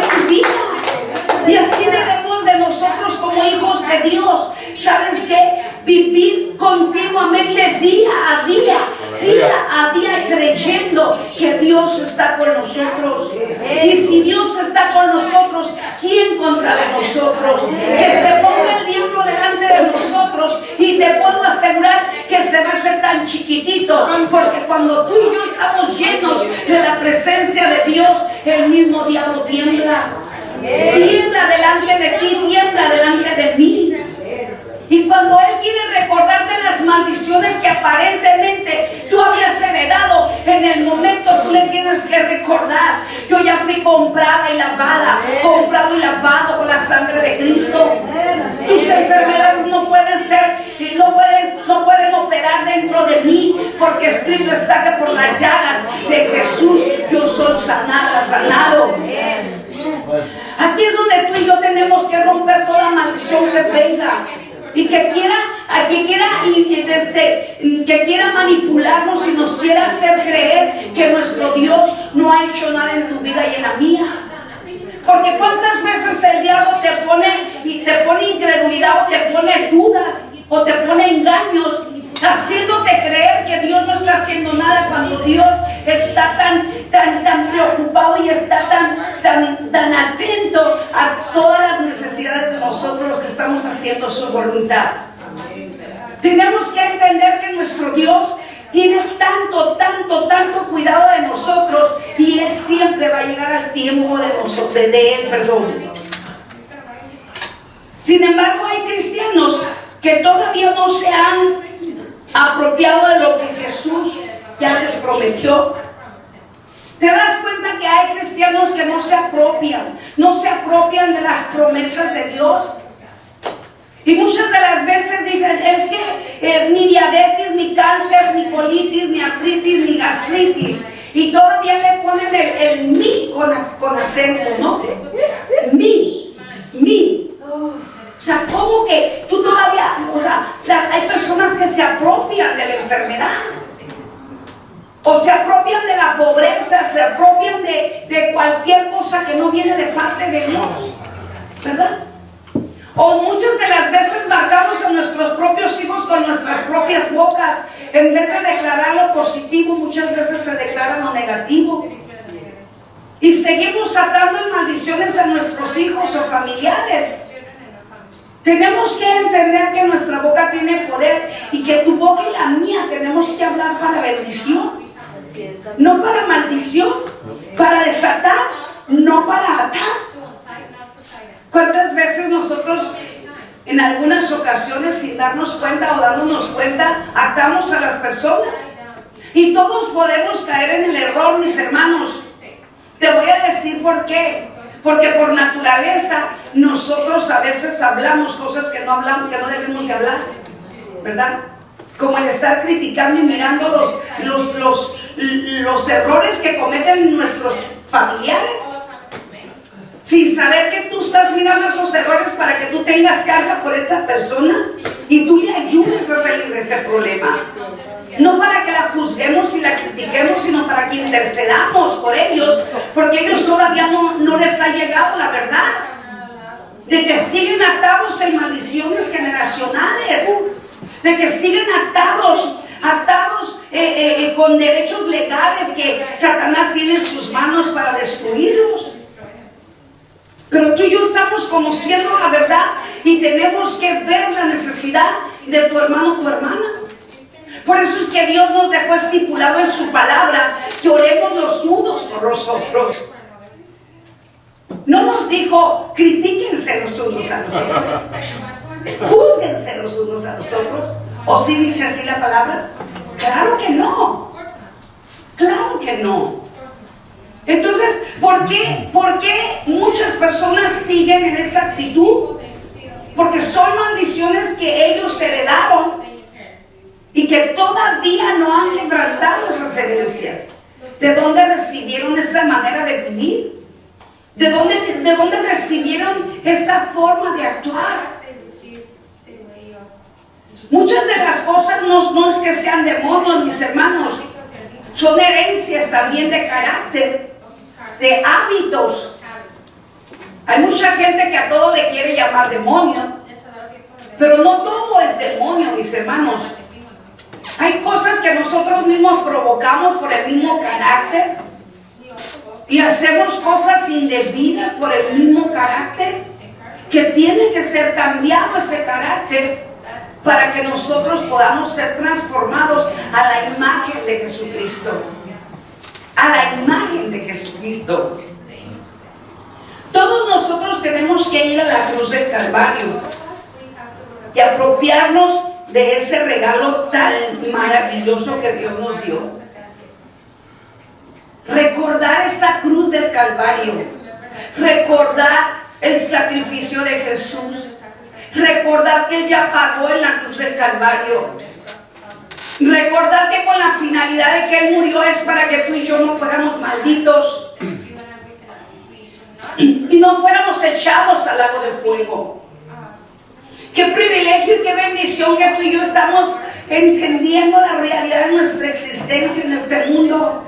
A: tu vida. Y así debemos de nosotros como hijos de Dios, ¿sabes qué? Vivir continuamente día a día creyendo que Dios está con nosotros. Y si Dios está con nosotros, ¿quién contra de nosotros? Que se ponga el diablo delante de nosotros y te puedo asegurar que se va a hacer tan chiquitito, porque cuando tú y yo estamos llenos de la presencia de Dios, el mismo diablo tiembla. Tiembla delante de ti, tiembla delante de mí. Y cuando Él quiere recordarte las maldiciones que aparentemente tú habías heredado, en el momento tú le tienes que recordar: yo ya fui comprada y lavada, comprado y lavado con la sangre de Cristo. Tus enfermedades no pueden ser, no pueden operar dentro de mí, porque escrito está que por las llagas de Jesús yo soy sanada, sanado. Aquí es donde tú y yo tenemos que romper toda maldición que venga y que quiera manipularnos y nos quiera hacer creer que nuestro Dios no ha hecho nada en tu vida y en la mía. Porque cuántas veces el diablo te pone incredulidad, o te pone dudas, o te pone engaños, haciéndote creer que Dios no está haciendo nada, cuando Dios está tan preocupado y está tan atento a todas las necesidades de nosotros, los que estamos haciendo su voluntad. Tenemos que entender que nuestro Dios tiene tanto cuidado de nosotros, y Él siempre va a llegar al tiempo de Él, perdón. Sin embargo, hay cristianos que todavía no se han apropiado de lo que Jesús ya les prometió. ¿Te das cuenta que hay cristianos que no se apropian de las promesas de Dios? Y muchas de las veces dicen: es que mi diabetes, mi cáncer, mi colitis, mi artritis, mi gastritis. Y todavía le ponen el mi con acento, ¿no? Mi. O sea, ¿cómo que tú todavía? O sea, hay personas que se apropian de la enfermedad, o se apropian de la pobreza, se apropian de cualquier cosa que no viene de parte de Dios, ¿verdad? O muchas de las veces marcamos a nuestros propios hijos con nuestras propias bocas. En vez de declarar lo positivo, muchas veces se declara lo negativo. Y seguimos atando en maldiciones a nuestros hijos o familiares. Tenemos que entender que nuestra boca tiene poder, y que tu boca y la mía tenemos que hablar para bendición, no para maldición, para desatar, no para atar. ¿Cuántas veces nosotros, en algunas ocasiones, sin darnos cuenta o dándonos cuenta, atamos a las personas? Y todos podemos caer en el error, mis hermanos. Te voy a decir por qué. Porque por naturaleza nosotros a veces hablamos cosas que no debemos de hablar, ¿verdad? Como el estar criticando y mirando los errores que cometen nuestros familiares, sin saber que tú estás mirando esos errores para que tú tengas carga por esa persona y tú le ayudes a salir de ese problema. No para que la juzguemos y la critiquemos, sino para que intercedamos por ellos, porque ellos todavía no les ha llegado la verdad de que siguen atados en maldiciones generacionales, de que siguen atados con derechos legales que Satanás tiene en sus manos para destruirlos. Pero tú y yo estamos conociendo la verdad, y tenemos que ver la necesidad de tu hermano o tu hermana. Por eso es que Dios nos dejó estipulado en su palabra que oremos los unos por los otros. No nos dijo: critíquense los unos a los otros, júzguense los unos a los otros. ¿O sí dice así la palabra? Claro que no. Claro que no. Entonces, ¿por qué muchas personas siguen en esa actitud? Porque son maldiciones que ellos heredaron y que todavía no han quebrantado esas herencias. ¿De dónde recibieron esa manera de vivir? ¿De dónde recibieron esa forma de actuar? Muchas de las cosas no es que sean demonios, mis hermanos. Son herencias también de carácter, de hábitos. Hay mucha gente que a todo le quiere llamar demonio, pero no todo es demonio, mis hermanos. Hay cosas que nosotros mismos provocamos por el mismo carácter, y hacemos cosas indebidas por el mismo carácter, que tiene que ser cambiado ese carácter. para que nosotros podamos ser transformados a la imagen de Jesucristo. A la imagen de Jesucristo. Todos nosotros tenemos que ir a la cruz del Calvario y apropiarnos de ese regalo tan maravilloso que Dios nos dio. Recordar esa cruz del Calvario, recordar el sacrificio de Jesús, recordar que Él ya pagó en la cruz del Calvario, recordar que con la finalidad de que Él murió es para que tú y yo no fuéramos malditos y no fuéramos echados al lago de fuego. Qué privilegio y qué bendición que tú y yo estamos entendiendo la realidad de nuestra existencia en este mundo,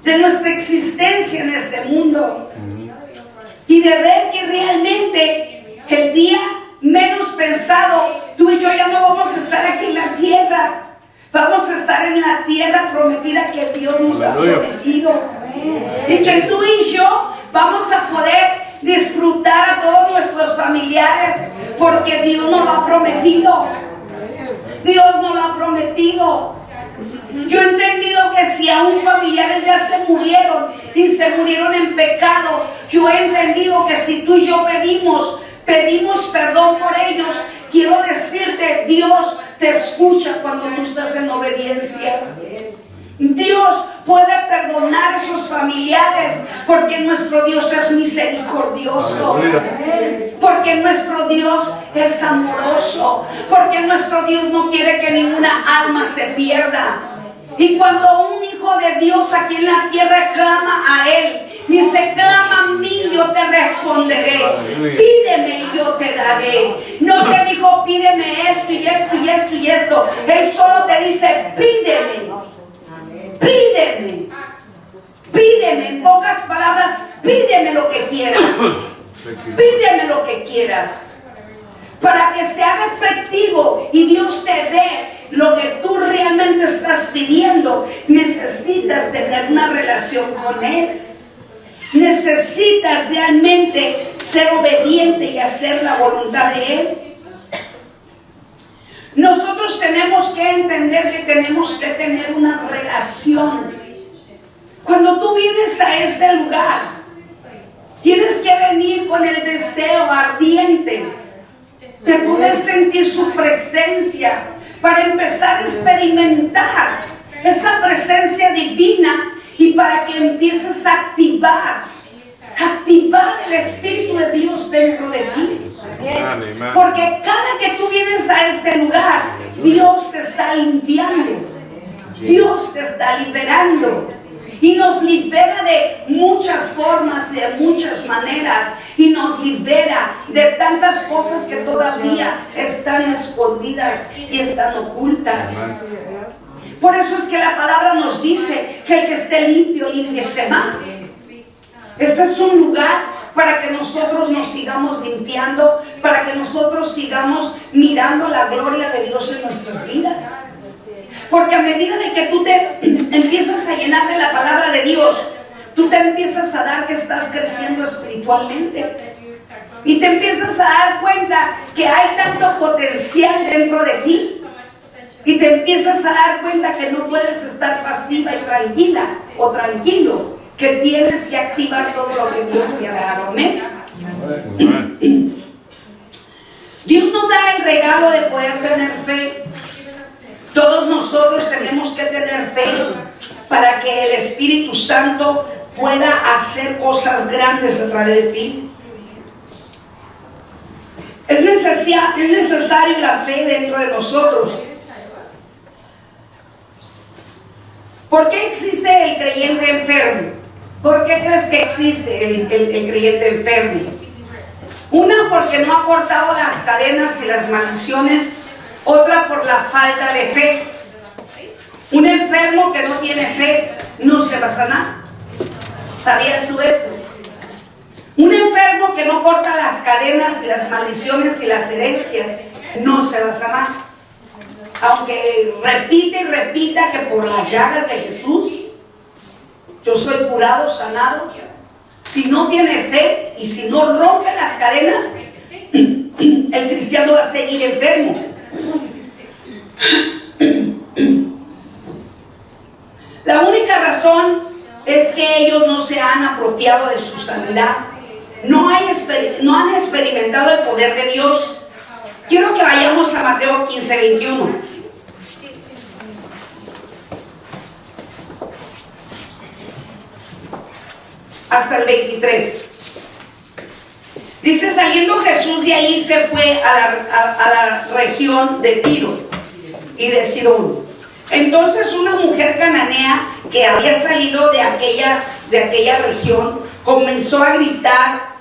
A: de nuestra existencia en este mundo, y de ver que realmente el día menos pensado, tú y yo ya no vamos a estar aquí en la tierra, vamos a estar en la tierra prometida que Dios nos ha prometido, y que tú y yo vamos a poder disfrutar a todos nuestros familiares, porque Dios nos lo ha prometido. Dios nos lo ha prometido. Yo he entendido que si aún familiares ya se murieron y se murieron en pecado, yo he entendido que si tú y yo pedimos perdón por ellos, quiero decirte, Dios te escucha cuando tú estás en obediencia. Dios puede perdonar a esos familiares porque nuestro Dios es misericordioso, porque nuestro Dios es amoroso, porque nuestro Dios no quiere que ninguna alma se pierda. Y cuando un hijo de Dios aquí en la tierra clama a Él, dice, clama a mí, yo te responderé. Pídeme y yo te daré. No te dijo, pídeme esto y esto y esto y esto. Él solo te dice, pídeme. Pídeme. Pídeme. En pocas palabras, pídeme lo que quieras. Pídeme lo que quieras. Para que se haga efectivo y Dios te dé lo que tú realmente estás pidiendo, necesitas tener una relación con Él. Necesitas realmente ser obediente y hacer la voluntad de Él. Nosotros tenemos que entender que tenemos que tener una relación. Cuando tú vienes a este lugar, tienes que venir con el deseo ardiente de poder sentir su presencia, para empezar a experimentar esa presencia divina y para que empieces a activar el Espíritu de Dios dentro de ti. Porque cada que tú vienes a este lugar, Dios te está limpiando, Dios te está liberando. Y nos libera de muchas formas, de muchas maneras. Y nos libera de tantas cosas que todavía están escondidas y están ocultas. Por eso es que la palabra nos dice que el que esté limpio, límpiese más. Este es un lugar para que nosotros nos sigamos limpiando, para que nosotros sigamos mirando la gloria de Dios en nuestras vidas. Porque a medida de que tú te empiezas a llenar de la palabra de Dios, tú te empiezas a dar que estás creciendo espiritualmente. Y te empiezas a dar cuenta que hay tanto potencial dentro de ti. Y te empiezas a dar cuenta que no puedes estar pasiva y tranquila o tranquilo, que tienes que activar todo lo que Dios te ha dado. Amén. Dios nos da el regalo de poder tener fe. Todos nosotros tenemos que tener fe para que el Espíritu Santo pueda hacer cosas grandes a través de ti. Es necesario la fe dentro de nosotros. ¿Por qué existe el creyente enfermo? ¿Por qué crees que existe el creyente enfermo? Una, porque no ha cortado las cadenas y las maldiciones. Otra, por la falta de fe. Un enfermo que no tiene fe no se va a sanar. ¿Sabías tú eso? Un enfermo que no corta las cadenas y las maldiciones y las herencias no se va a sanar. Aunque repite y repita que por las llagas de Jesús yo soy curado, sanado. Si no tiene fe y si no rompe las cadenas, el cristiano va a seguir enfermo. La única razón es que ellos no se han apropiado de su sanidad. No han experimentado el poder de Dios. Quiero que vayamos a Mateo 15, 21. Hasta el 23. Dice, saliendo Jesús de ahí se fue a la región de Tiro y de Sidón. Entonces una mujer cananea que había salido de aquella región comenzó a gritar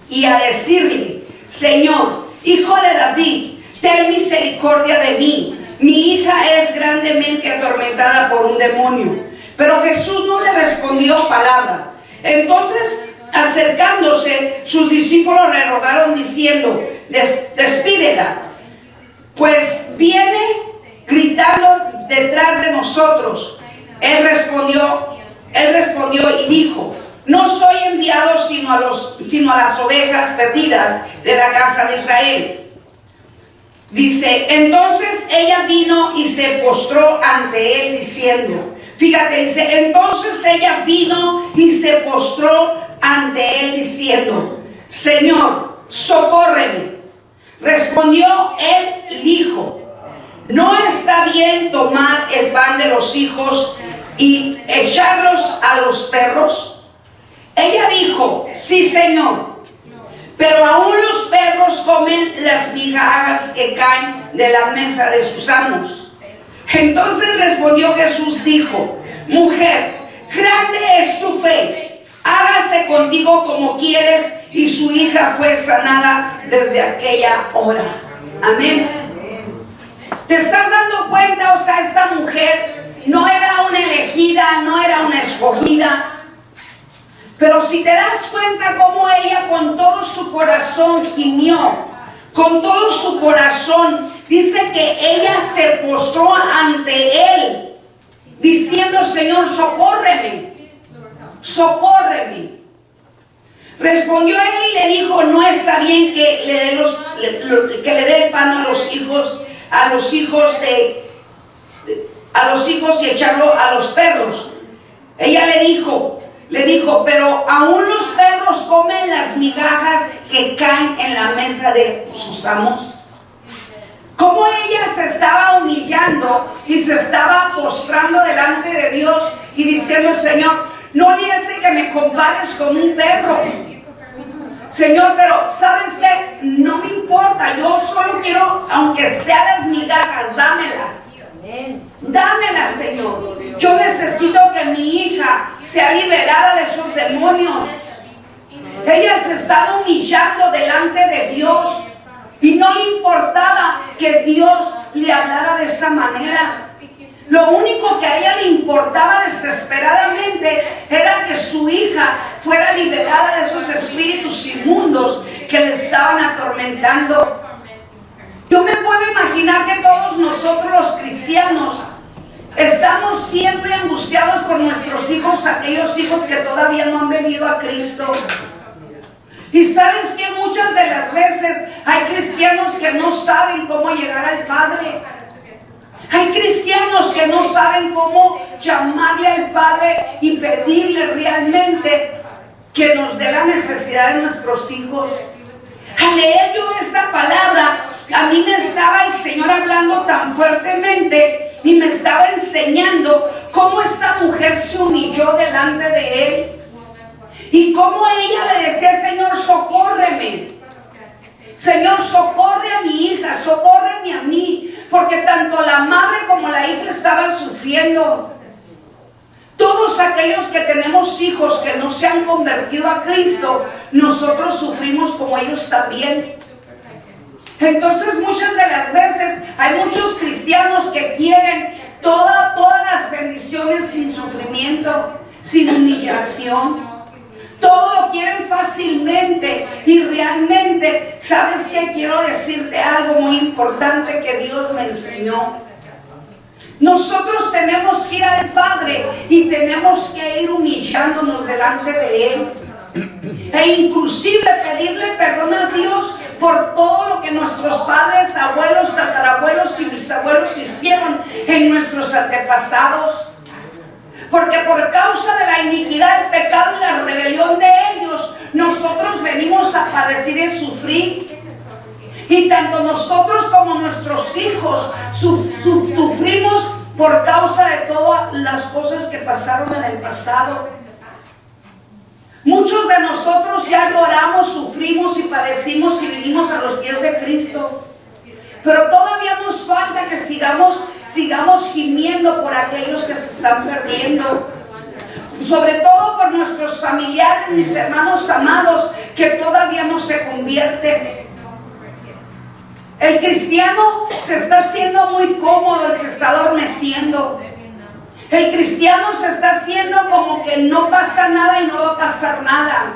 A: y a decirle: Señor, hijo de David, ten misericordia de mí. Mi hija es grandemente atormentada por un demonio. Pero Jesús no le respondió palabra. Entonces, acercándose, sus discípulos le rogaron diciendo: despídela, pues viene gritando detrás de nosotros. Él respondió y dijo: no soy enviado sino a las ovejas perdidas de la casa de Israel. Dice, entonces ella vino y se postró ante él diciendo, fíjate, dice, entonces ella vino y se postró ante él diciendo, Señor, socórreme. Respondió él y dijo, ¿no está bien tomar el pan de los hijos y echarlos a los perros? Ella dijo, sí, Señor, pero aún los perros comen las migajas que caen de la mesa de sus amos. Entonces respondió Jesús, dijo, mujer, grande es tu fe, hágase contigo como quieres, y su hija fue sanada desde aquella hora. Amén. ¿Te estás dando cuenta? O sea, esta mujer no era una elegida, no era una escogida. Pero si te das cuenta cómo ella con todo su corazón gimió, con todo su corazón, dice que ella se postró ante él, diciendo, Señor, socórreme, socórreme. Respondió él y le dijo, no está bien que le dé el pan a los hijos y echarlo a los perros. Ella le dijo, pero aún los perros comen las migajas que caen en la mesa de sus amos. Como ella se estaba humillando y se estaba postrando delante de Dios y diciendo, Señor, no dice que me compares con un perro. Señor, pero ¿sabes qué? No me importa, yo solo quiero, aunque sean las migajas, dámelas. Dámelas, Señor. Yo necesito que mi hija sea liberada de esos demonios. Ella se estaba humillando delante de Dios y no le importaba que Dios le hablara de esa manera. Lo único que a ella le importaba desesperadamente era que su hija fuera liberada de esos espíritus inmundos que le estaban atormentando. Yo me puedo imaginar que todos nosotros los cristianos estamos siempre angustiados por nuestros hijos, aquellos hijos que todavía no han venido a Cristo. Y sabes que muchas de las veces hay cristianos que no saben cómo llegar al Padre. Hay cristianos que no saben cómo llamarle al Padre y pedirle realmente que nos dé la necesidad de nuestros hijos. Al leer yo esta palabra, a mí me estaba el Señor hablando tan fuertemente y me estaba enseñando cómo esta mujer se humilló delante de Él y cómo ella le decía, Señor, socórreme. Señor, socorre a mi hija, socórreme a mí, porque tanto la madre como la hija estaban sufriendo. Todos aquellos que tenemos hijos que no se han convertido a Cristo, nosotros sufrimos como ellos también. Entonces muchas de las veces hay muchos cristianos que quieren todas las bendiciones sin sufrimiento, sin humillación. Todo lo quieren fácilmente y realmente, ¿sabes qué? Quiero decirte algo muy importante que Dios me enseñó. Nosotros tenemos que ir al Padre y tenemos que ir humillándonos delante de Él. E inclusive pedirle perdón a Dios por todo lo que nuestros padres, abuelos, tatarabuelos y bisabuelos hicieron en nuestros antepasados. Porque por causa de la iniquidad, el pecado y la rebelión de ellos, nosotros venimos a padecer y sufrir. Y tanto nosotros como nuestros hijos sufrimos por causa de todas las cosas que pasaron en el pasado. Muchos de nosotros ya lloramos, sufrimos y padecimos y vinimos a los pies de Cristo. Pero todavía nos falta que sigamos gimiendo por aquellos que se están perdiendo. Sobre todo por nuestros familiares, mis hermanos amados, que todavía no se convierten. El cristiano se está haciendo muy cómodo y se está adormeciendo. El cristiano se está haciendo como que no pasa nada y no va a pasar nada,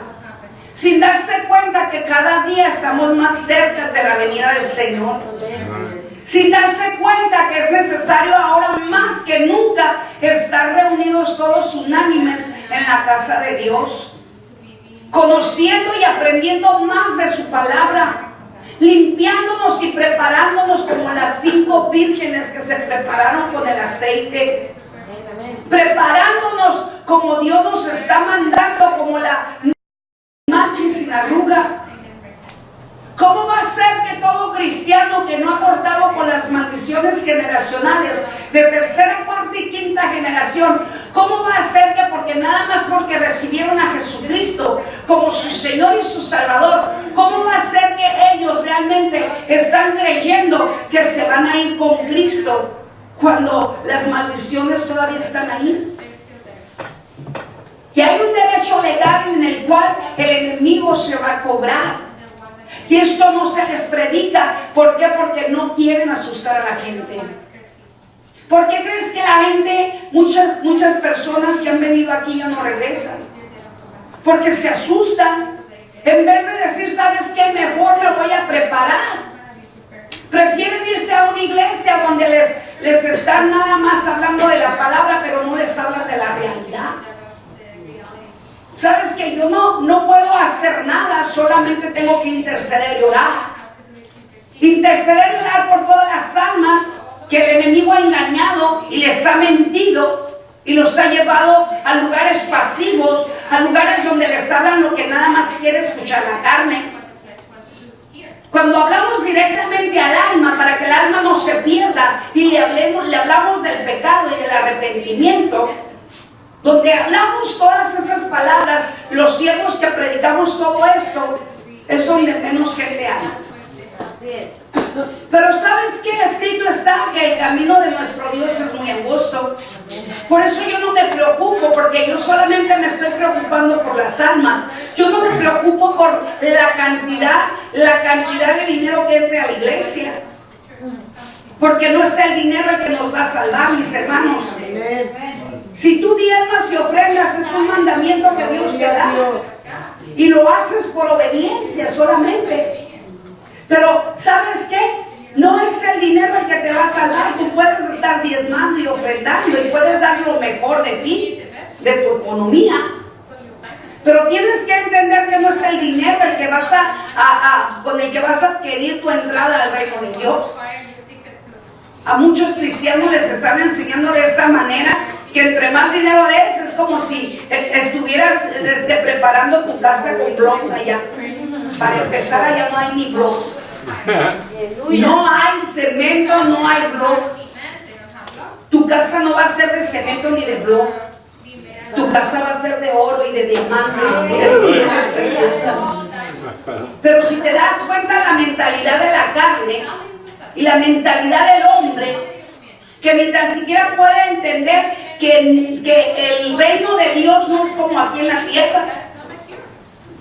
A: sin darse cuenta que cada día estamos más cerca de la venida del Señor. Sin darse cuenta que es necesario ahora más que nunca estar reunidos todos unánimes en la casa de Dios, conociendo y aprendiendo más de su palabra, limpiándonos y preparándonos como las 5 vírgenes que se prepararon con el aceite, preparándonos como Dios nos está mandando, como la mancha sin arruga. ¿Cómo va a ser que todo cristiano que no ha cortado con las maldiciones generacionales de tercera, cuarta y quinta generación, cómo va a ser que porque nada más porque recibieron a Jesucristo como su Señor y su Salvador, cómo va a ser que ellos realmente están creyendo que se van a ir con Cristo cuando las maldiciones todavía están ahí? Y hay un derecho legal en el cual el enemigo se va a cobrar. Y esto no se les predica. ¿Por qué? Porque no quieren asustar a la gente. ¿Por qué crees que la gente, muchas personas que han venido aquí ya no regresan? Porque se asustan. En vez de decir, ¿sabes qué? Mejor me voy a preparar. Prefieren irse a una iglesia donde les están nada más hablando de la palabra, pero no les hablan de la realidad. ¿Sabes que yo no puedo hacer nada? Solamente tengo que interceder y orar. Interceder y orar por todas las almas que el enemigo ha engañado y les ha mentido y los ha llevado a lugares pasivos, a lugares donde les hablan lo que nada más quiere escuchar la carne. Cuando hablamos directamente al alma, para que el alma no se pierda, y le hablamos del pecado y del arrepentimiento, donde hablamos todas esas palabras, los siervos que predicamos todo esto, es donde menos gente hay. Pero ¿sabes qué? Escrito está que el camino de nuestro Dios es muy angosto. Por eso yo no me preocupo, porque yo solamente me estoy preocupando por las almas. Yo no me preocupo por la cantidad de dinero que entre a la iglesia, porque no es el dinero el que nos va a salvar, mis hermanos. Si tú diezmas y ofrendas, es un mandamiento que Dios te da, y lo haces por obediencia solamente. Pero ¿sabes qué? No es el dinero el que te va a salvar. Tú puedes estar diezmando y ofrendando y puedes dar lo mejor de ti, de tu economía, pero tienes que entender que no es el dinero el que vas con el que vas a adquirir tu entrada al reino de Dios. A muchos cristianos les están enseñando de esta manera, que entre más dinero des, es como si estuvieras preparando tu casa con blogs allá. Para empezar, allá no hay ni blogs. No hay cemento, no hay blog. Tu casa no va a ser de cemento ni de blog. Tu casa va a ser de oro y de diamantes y de piedras preciosas. Pero si te das cuenta, la mentalidad de la carne y la mentalidad del hombre, que ni tan siquiera puede entender que el reino de Dios no es como aquí en la tierra.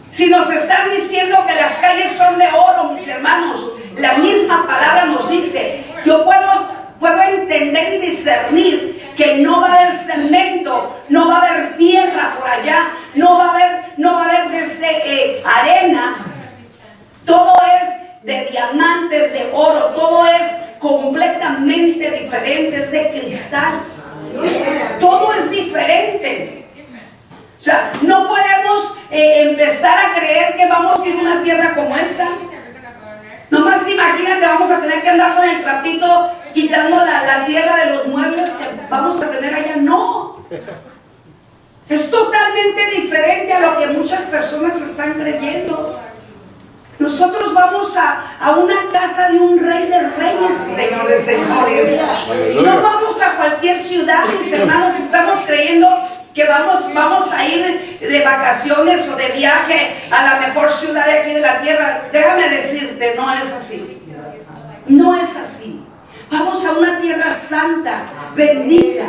A: Si nos están diciendo que las calles son de oro, mis hermanos, la misma palabra nos dice, yo puedo entender y discernir que no va a haber cemento, no va a haber tierra por allá, no va a haber arena. Todo es de diamantes, de oro, todo es completamente diferente, es de cristal. Todo es diferente. O sea, no podemos empezar tierra como esta. Nomás imagínate, vamos a tener que andar con el trapito quitando la tierra de los muebles que vamos a tener allá. No. Es totalmente diferente a lo que muchas personas están creyendo. Nosotros vamos a una casa de un rey de reyes, Señor de señores. No vamos a cualquier ciudad, mis hermanos. Estamos creyendo que vamos a ir de vacaciones o de viaje a la mejor ciudad de aquí de la tierra. Déjame decirte, no es así. No es así. Vamos a una tierra santa, bendita,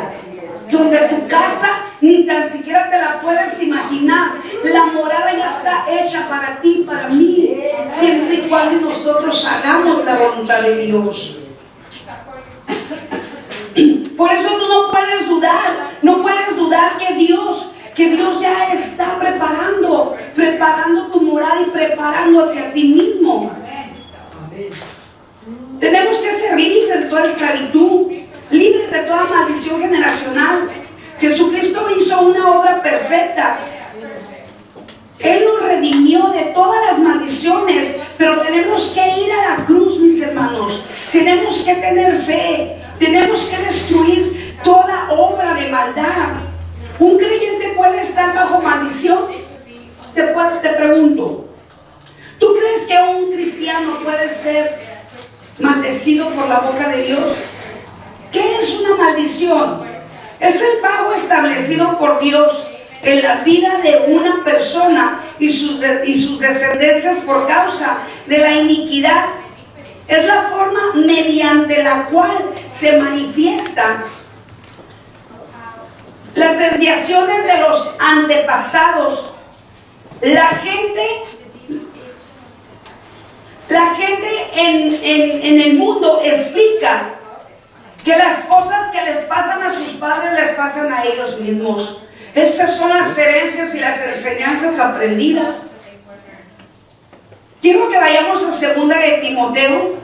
A: donde tu casa ni tan siquiera te la puedes imaginar. La morada ya está hecha para ti, para mí, siempre y cuando nosotros hagamos la voluntad de Dios. Por eso tú no puedes dudar que Dios ya está preparando tu morada y preparándote a ti mismo. Tenemos que ser libres de toda esclavitud, libres de toda maldición generacional. Jesucristo hizo una obra perfecta. Él nos redimió de todas las maldiciones, pero tenemos que ir a la cruz, mis hermanos. Tenemos que tener fe, tenemos que destruir toda obra de maldad. ¿Un creyente puede estar bajo maldición? Te pregunto, ¿tú crees que un cristiano puede ser maldecido por la boca de Dios? ¿Qué es una maldición? Es el pago establecido por Dios en la vida de una persona y sus descendencias por causa de la iniquidad. Es la forma mediante la cual se manifiestan las desviaciones de los antepasados. La gente en el mundo explica que las cosas que les pasan a sus padres les pasan a ellos mismos. Estas son las herencias y las enseñanzas aprendidas. Quiero que vayamos a 2 de Timoteo.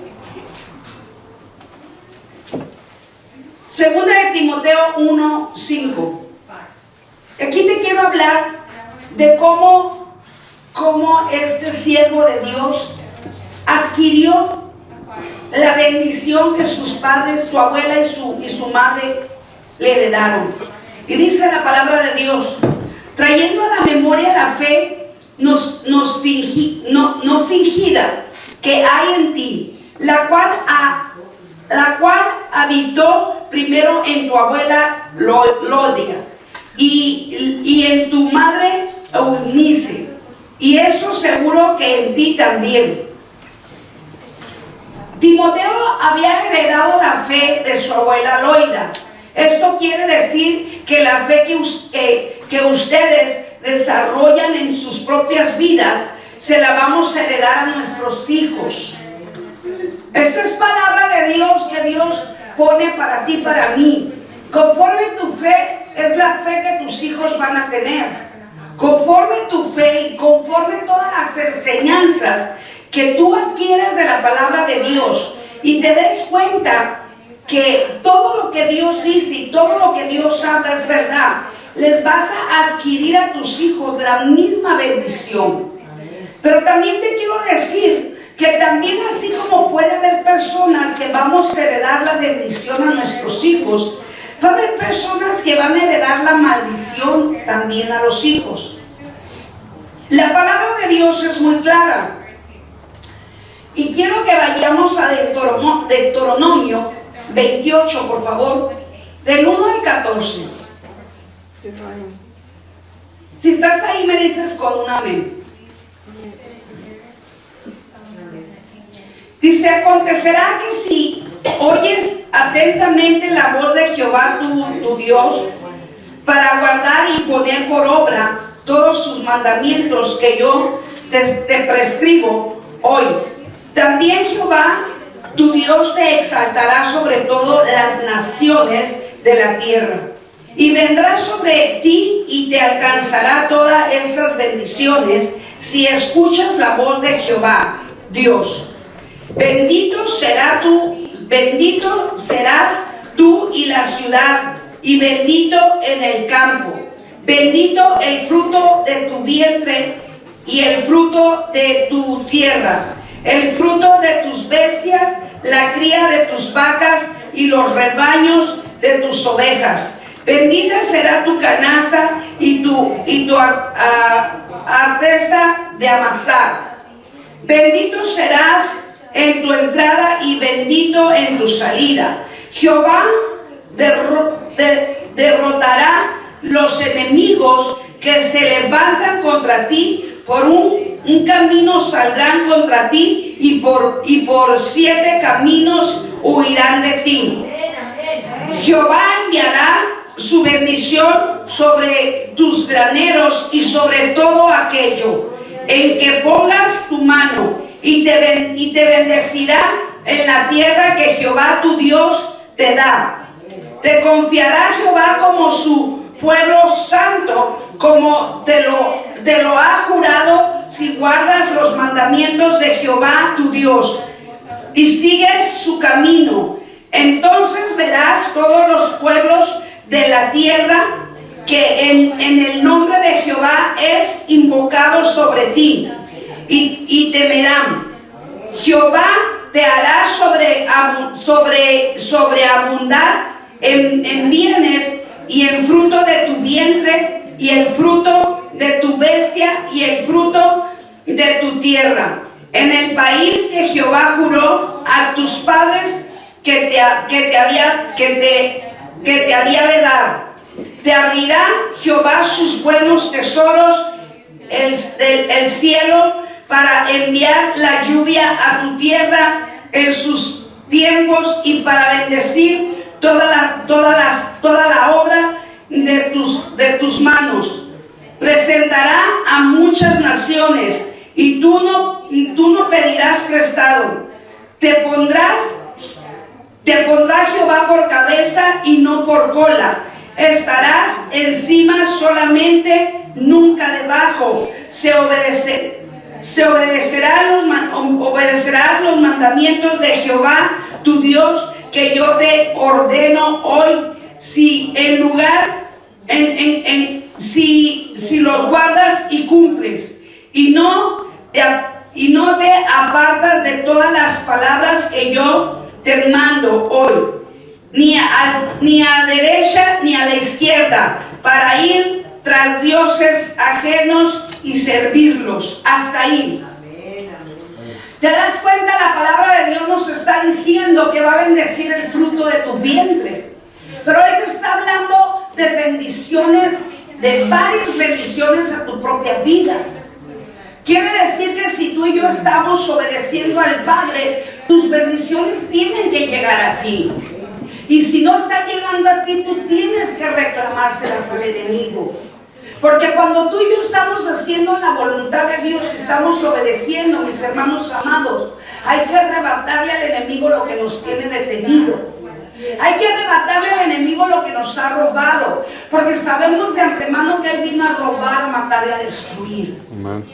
A: 2 de Timoteo 1:5. Aquí te quiero hablar de cómo este siervo de Dios adquirió la bendición que sus padres, su abuela y su madre le heredaron. Y dice la palabra de Dios: trayendo a la memoria la fe no fingida que hay en ti, la cual habitó primero en tu abuela Lodia y en tu madre Eunice, y eso seguro que en ti también. Timoteo había heredado la fe de su abuela Loida. Esto quiere decir que la fe que ustedes desarrollan en sus propias vidas se la vamos a heredar a nuestros hijos. Esa es palabra de Dios que Dios pone para ti, para mí. Conforme tu fe es la fe que tus hijos van a tener. Conforme tu fe y conforme todas las enseñanzas que tú adquieras de la palabra de Dios y te des cuenta que todo lo que Dios dice y todo lo que Dios habla es verdad, les vas a adquirir a tus hijos la misma bendición. Pero también te quiero decir que también, así como puede haber personas que vamos a heredar la bendición a nuestros hijos, va a haber personas que van a heredar la maldición también a los hijos. La palabra de Dios es muy clara. Y quiero que vayamos a Deuteronomio 28, por favor, del 1 al 14. Si estás ahí, me dices con un amén. Dice: acontecerá que si oyes atentamente la voz de Jehová tu Dios, para guardar y poner por obra todos sus mandamientos que yo te prescribo hoy, también Jehová tu Dios te exaltará sobre todo las naciones de la tierra, y vendrá sobre ti y te alcanzará todas esas bendiciones si escuchas la voz de Jehová Dios. Bendito serás tú y la ciudad, y bendito en el campo. Bendito el fruto de tu vientre y el fruto de tu tierra, el fruto de tus bestias, la cría de tus vacas y los rebaños de tus ovejas. Bendita será tu canasta y tu artesa de amasar. Bendito serás en tu entrada y bendito en tu salida. Jehová derrotará los enemigos que se levantan contra ti. Por un camino saldrán contra ti y por 7 caminos huirán de ti. Jehová enviará su bendición sobre tus graneros y sobre todo aquello en que pongas tu mano, y te bendecirá en la tierra que Jehová tu Dios te da. Te confiará Jehová como su pueblo santo, como te lo ha jurado, si guardas los mandamientos de Jehová tu Dios y sigues su camino. Entonces verás todos los pueblos de la tierra que en el nombre de Jehová es invocado sobre ti, y temerán. Jehová te hará sobreabundar en bienes y en fruto de tu vientre y el fruto de tu bestia y el fruto de tu tierra, en el país que Jehová juró a tus padres que te había de dar. Te abrirá Jehová sus buenos tesoros, el cielo, para enviar la lluvia a tu tierra en sus tiempos y para bendecir toda la obra de tus manos. Presentará a muchas naciones y tú no pedirás prestado. Te pondrá Jehová por cabeza y no por cola. Estarás encima solamente, nunca debajo. Obedecerás los mandamientos de Jehová tu Dios que yo te ordeno hoy, si los guardas y cumples, y no te apartas de todas las palabras que yo te mando hoy, ni a derecha ni a la izquierda, para ir tras dioses ajenos y servirlos. Hasta ahí. ¿Te das cuenta? La palabra de Dios nos está diciendo que va a bendecir el fruto de tu vientre. Pero Él te está hablando de bendiciones, de varias bendiciones a tu propia vida. Quiere decir que si tú y yo estamos obedeciendo al Padre, tus bendiciones tienen que llegar a ti. Y si no están llegando a ti, tú tienes que reclamárselas al enemigo. Porque cuando tú y yo estamos haciendo la voluntad de Dios, estamos obedeciendo, mis hermanos amados, hay que arrebatarle al enemigo lo que nos tiene detenido. Hay que arrebatarle al enemigo lo que nos ha robado. Porque sabemos de antemano que Él vino a robar, a matar y a destruir. Amén.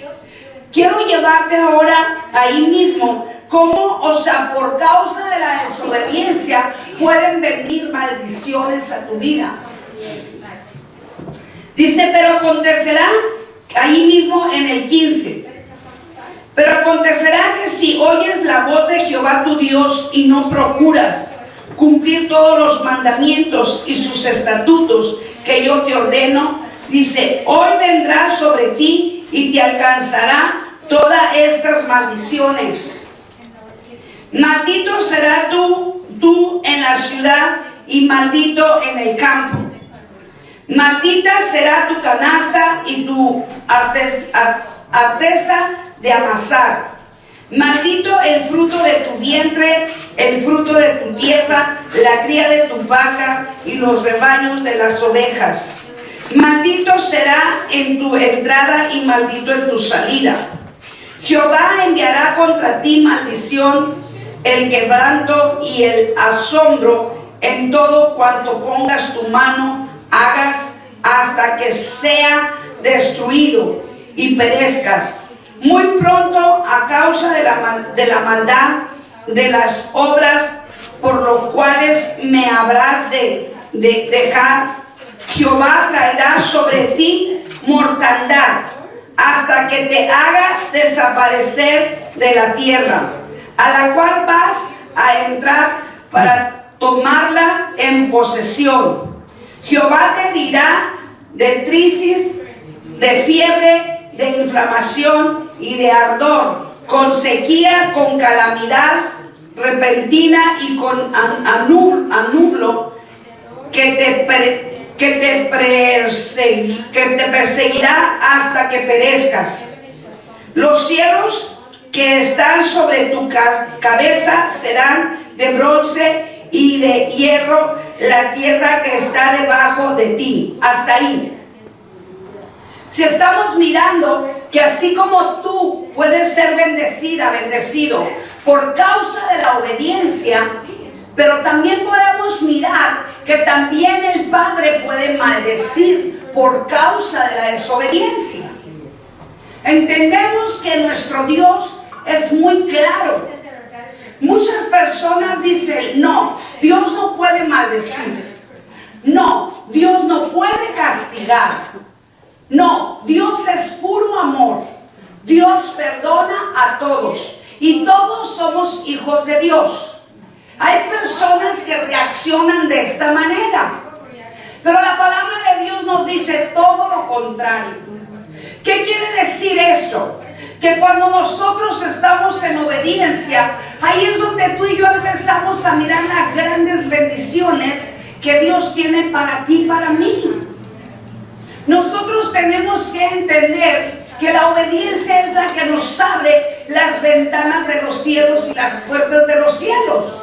A: Quiero llevarte ahora ahí mismo cómo, por causa de la desobediencia, pueden venir maldiciones a tu vida. Dice, pero acontecerá, ahí mismo en el 15, pero acontecerá que si oyes la voz de Jehová tu Dios y no procuras cumplir todos los mandamientos y sus estatutos que yo te ordeno, dice, hoy vendrá sobre ti y te alcanzará todas estas maldiciones. Maldito será tú en la ciudad y maldito en el campo. Maldita será tu canasta y tu artesa de amasar. Maldito el fruto de tu vientre, el fruto de tu tierra, la cría de tu vaca y los rebaños de las ovejas. Maldito será en tu entrada y maldito en tu salida. Jehová enviará contra ti maldición, el quebranto y el asombro en todo cuanto pongas tu mano, hagas, hasta que sea destruido y perezcas. Muy pronto, a causa de la maldad de las obras por lo cuales me habrás de dejar, Jehová traerá sobre ti mortandad, hasta que te haga desaparecer de la tierra, a la cual vas a entrar para tomarla en posesión. Jehová te herirá de crisis, de fiebre, de inflamación y de ardor, con sequía, con calamidad repentina y con anublo que te perseguirá hasta que perezcas. Los cielos que están sobre tu cabeza serán de bronce y de hierro, la tierra que está debajo de ti. Hasta ahí. Si estamos mirando que así como tú puedes ser bendecida, bendecido por causa de la obediencia, pero también podemos mirar que también el Padre puede maldecir por causa de la desobediencia. Entendemos que nuestro Dios es muy claro. Muchas personas dicen, no, Dios no puede maldecir. No, Dios no puede castigar. No, Dios es puro amor. Dios perdona a todos y todos somos hijos de Dios. Hay personas que reaccionan de esta manera, pero la palabra de Dios nos dice todo lo contrario. ¿Qué quiere decir esto? Que cuando nosotros estamos en obediencia, ahí es donde tú y yo empezamos a mirar las grandes bendiciones que Dios tiene para ti y para mí. Nosotros tenemos que entender que la obediencia es la que nos abre las ventanas de los cielos y las puertas de los cielos.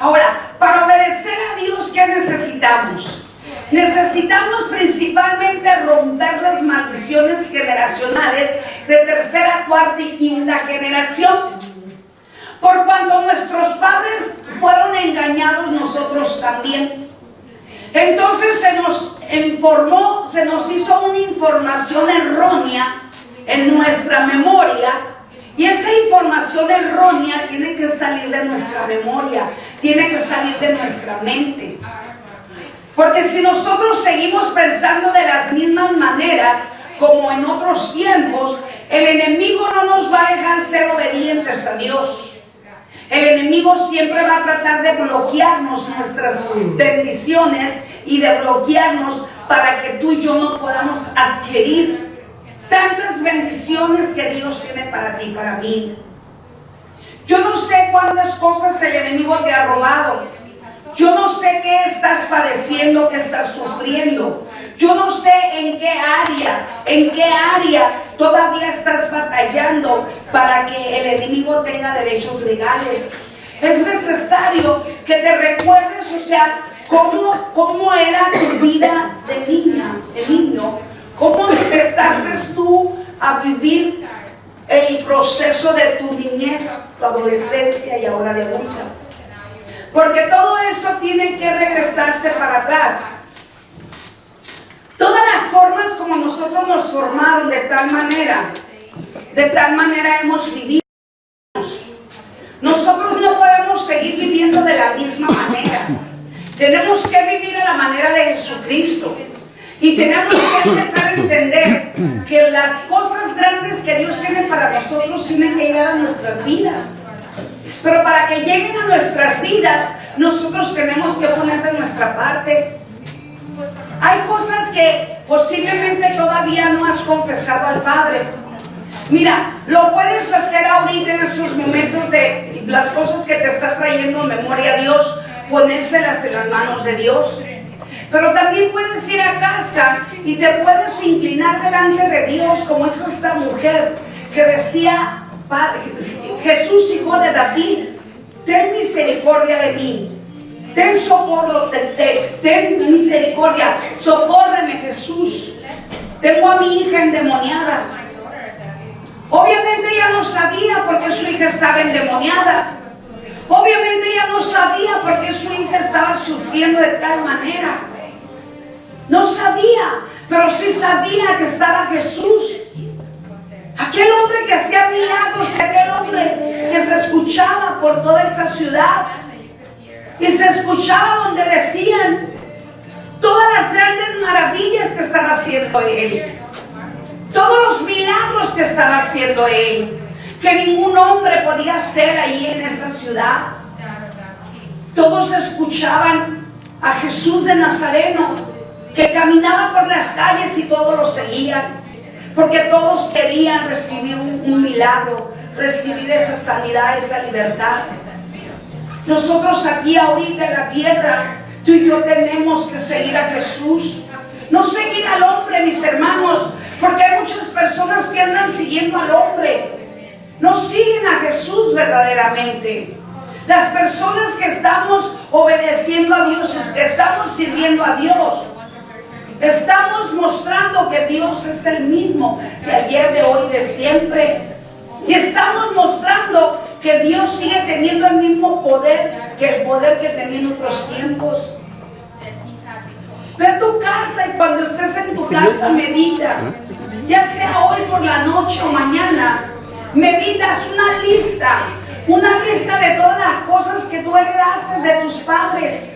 A: Ahora, para obedecer a Dios, ¿qué necesitamos? Necesitamos principalmente romper las maldiciones generacionales de tercera, cuarta y quinta generación. Por cuando nuestros padres fueron engañados, nosotros también. Entonces se nos informó, se nos hizo una información errónea en nuestra memoria, y esa información errónea tiene que salir de nuestra memoria, tiene que salir de nuestra mente. Porque si nosotros seguimos pensando de las mismas maneras como en otros tiempos, el enemigo no nos va a dejar ser obedientes a Dios. El enemigo siempre va a tratar de bloquearnos nuestras bendiciones y de bloquearnos para que tú y yo no podamos adquirir tantas bendiciones que Dios tiene para ti y para mí. Yo no sé cuántas cosas el enemigo te ha robado. Yo no sé qué estás padeciendo, qué estás sufriendo. Yo no sé en qué área todavía estás batallando para que el enemigo tenga derechos legales. Es necesario que te recuerdes, o sea, cómo era tu vida de niño, cómo empezaste tú a vivir el proceso de tu niñez, tu adolescencia y ahora de adulta. Porque todo esto tiene que regresarse para atrás. Todas las formas como nosotros nos formaron de tal manera hemos vivido. Nosotros no podemos seguir viviendo de la misma manera. Tenemos que vivir a la manera de Jesucristo. Y tenemos que empezar a entender que las cosas grandes que Dios tiene para nosotros tienen que llegar a nuestras vidas. Pero para que lleguen a nuestras vidas, nosotros tenemos que poner de nuestra parte. Hay cosas que posiblemente todavía no has confesado al Padre. Mira, lo puedes hacer ahorita en esos momentos de las cosas que te está trayendo en memoria a Dios, ponérselas en las manos de Dios. Pero también puedes ir a casa y te puedes inclinar delante de Dios, como hizo esta mujer que decía: Jesús, hijo de David, ten misericordia de mí. Ten socorro, ten misericordia. Socórreme, Jesús. Tengo a mi hija endemoniada. Obviamente ella no sabía por qué su hija estaba endemoniada. Obviamente ella no sabía por qué su hija estaba sufriendo de tal manera. No sabía, pero sí sabía que estaba Jesús. Aquel hombre que hacía milagros, aquel hombre que se escuchaba por toda esa ciudad. Y se escuchaba donde decían todas las grandes maravillas que estaba haciendo él. Todos los milagros que estaba haciendo Él, que ningún hombre podía hacer ahí en esa ciudad. Todos escuchaban a Jesús de Nazareno, que caminaba por las calles y todos lo seguían, porque todos querían recibir un milagro, recibir esa sanidad, esa libertad. Nosotros aquí ahorita en la tierra, tú y yo tenemos que seguir a Jesús, no seguir al hombre, mis hermanos, porque hay muchas personas que andan siguiendo al hombre, no siguen a Jesús verdaderamente. Las personas que estamos obedeciendo a Dios, que estamos sirviendo a Dios, estamos mostrando que Dios es el mismo de ayer, de hoy, de siempre. Y estamos mostrando que Dios sigue teniendo el mismo poder que el poder que tenía en otros tiempos. Ve a tu casa y cuando estés en tu casa medita, ya sea hoy por la noche o mañana, meditas una lista de todas las cosas que tú heredaste de tus padres.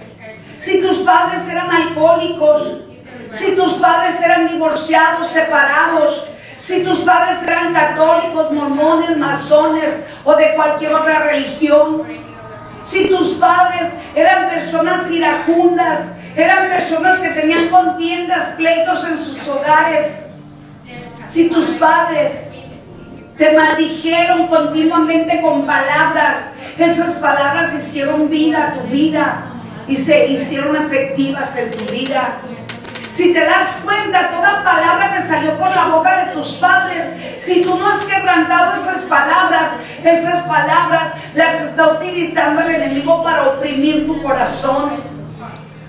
A: Si tus padres eran alcohólicos, si tus padres eran divorciados, separados, si tus padres eran católicos, mormones, masones o de cualquier otra religión, si tus padres eran personas iracundas, eran personas que tenían contiendas, pleitos en sus hogares, si tus padres te maldijeron continuamente con palabras, esas palabras hicieron vida a tu vida y se hicieron efectivas en tu vida. Si te das cuenta, toda palabra que salió por la boca de tus padres, si tú no has quebrantado esas palabras las está utilizando el enemigo para oprimir tu corazón,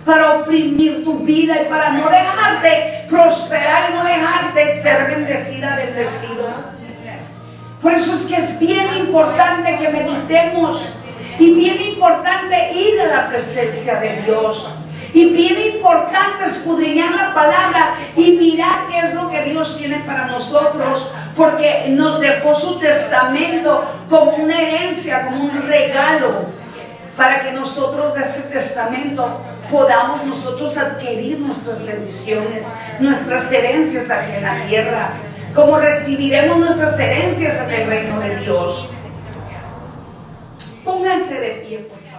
A: para oprimir tu vida y para no dejarte prosperar y no dejarte ser bendecida, bendecido. Por eso es que es bien importante que meditemos y bien importante ir a la presencia de Dios. Y bien importante escudriñar la palabra y mirar qué es lo que Dios tiene para nosotros, porque nos dejó su testamento como una herencia, como un regalo, para que nosotros de ese testamento podamos nosotros adquirir nuestras bendiciones, nuestras herencias aquí en la tierra, como recibiremos nuestras herencias en el reino de Dios. Pónganse de pie, por favor.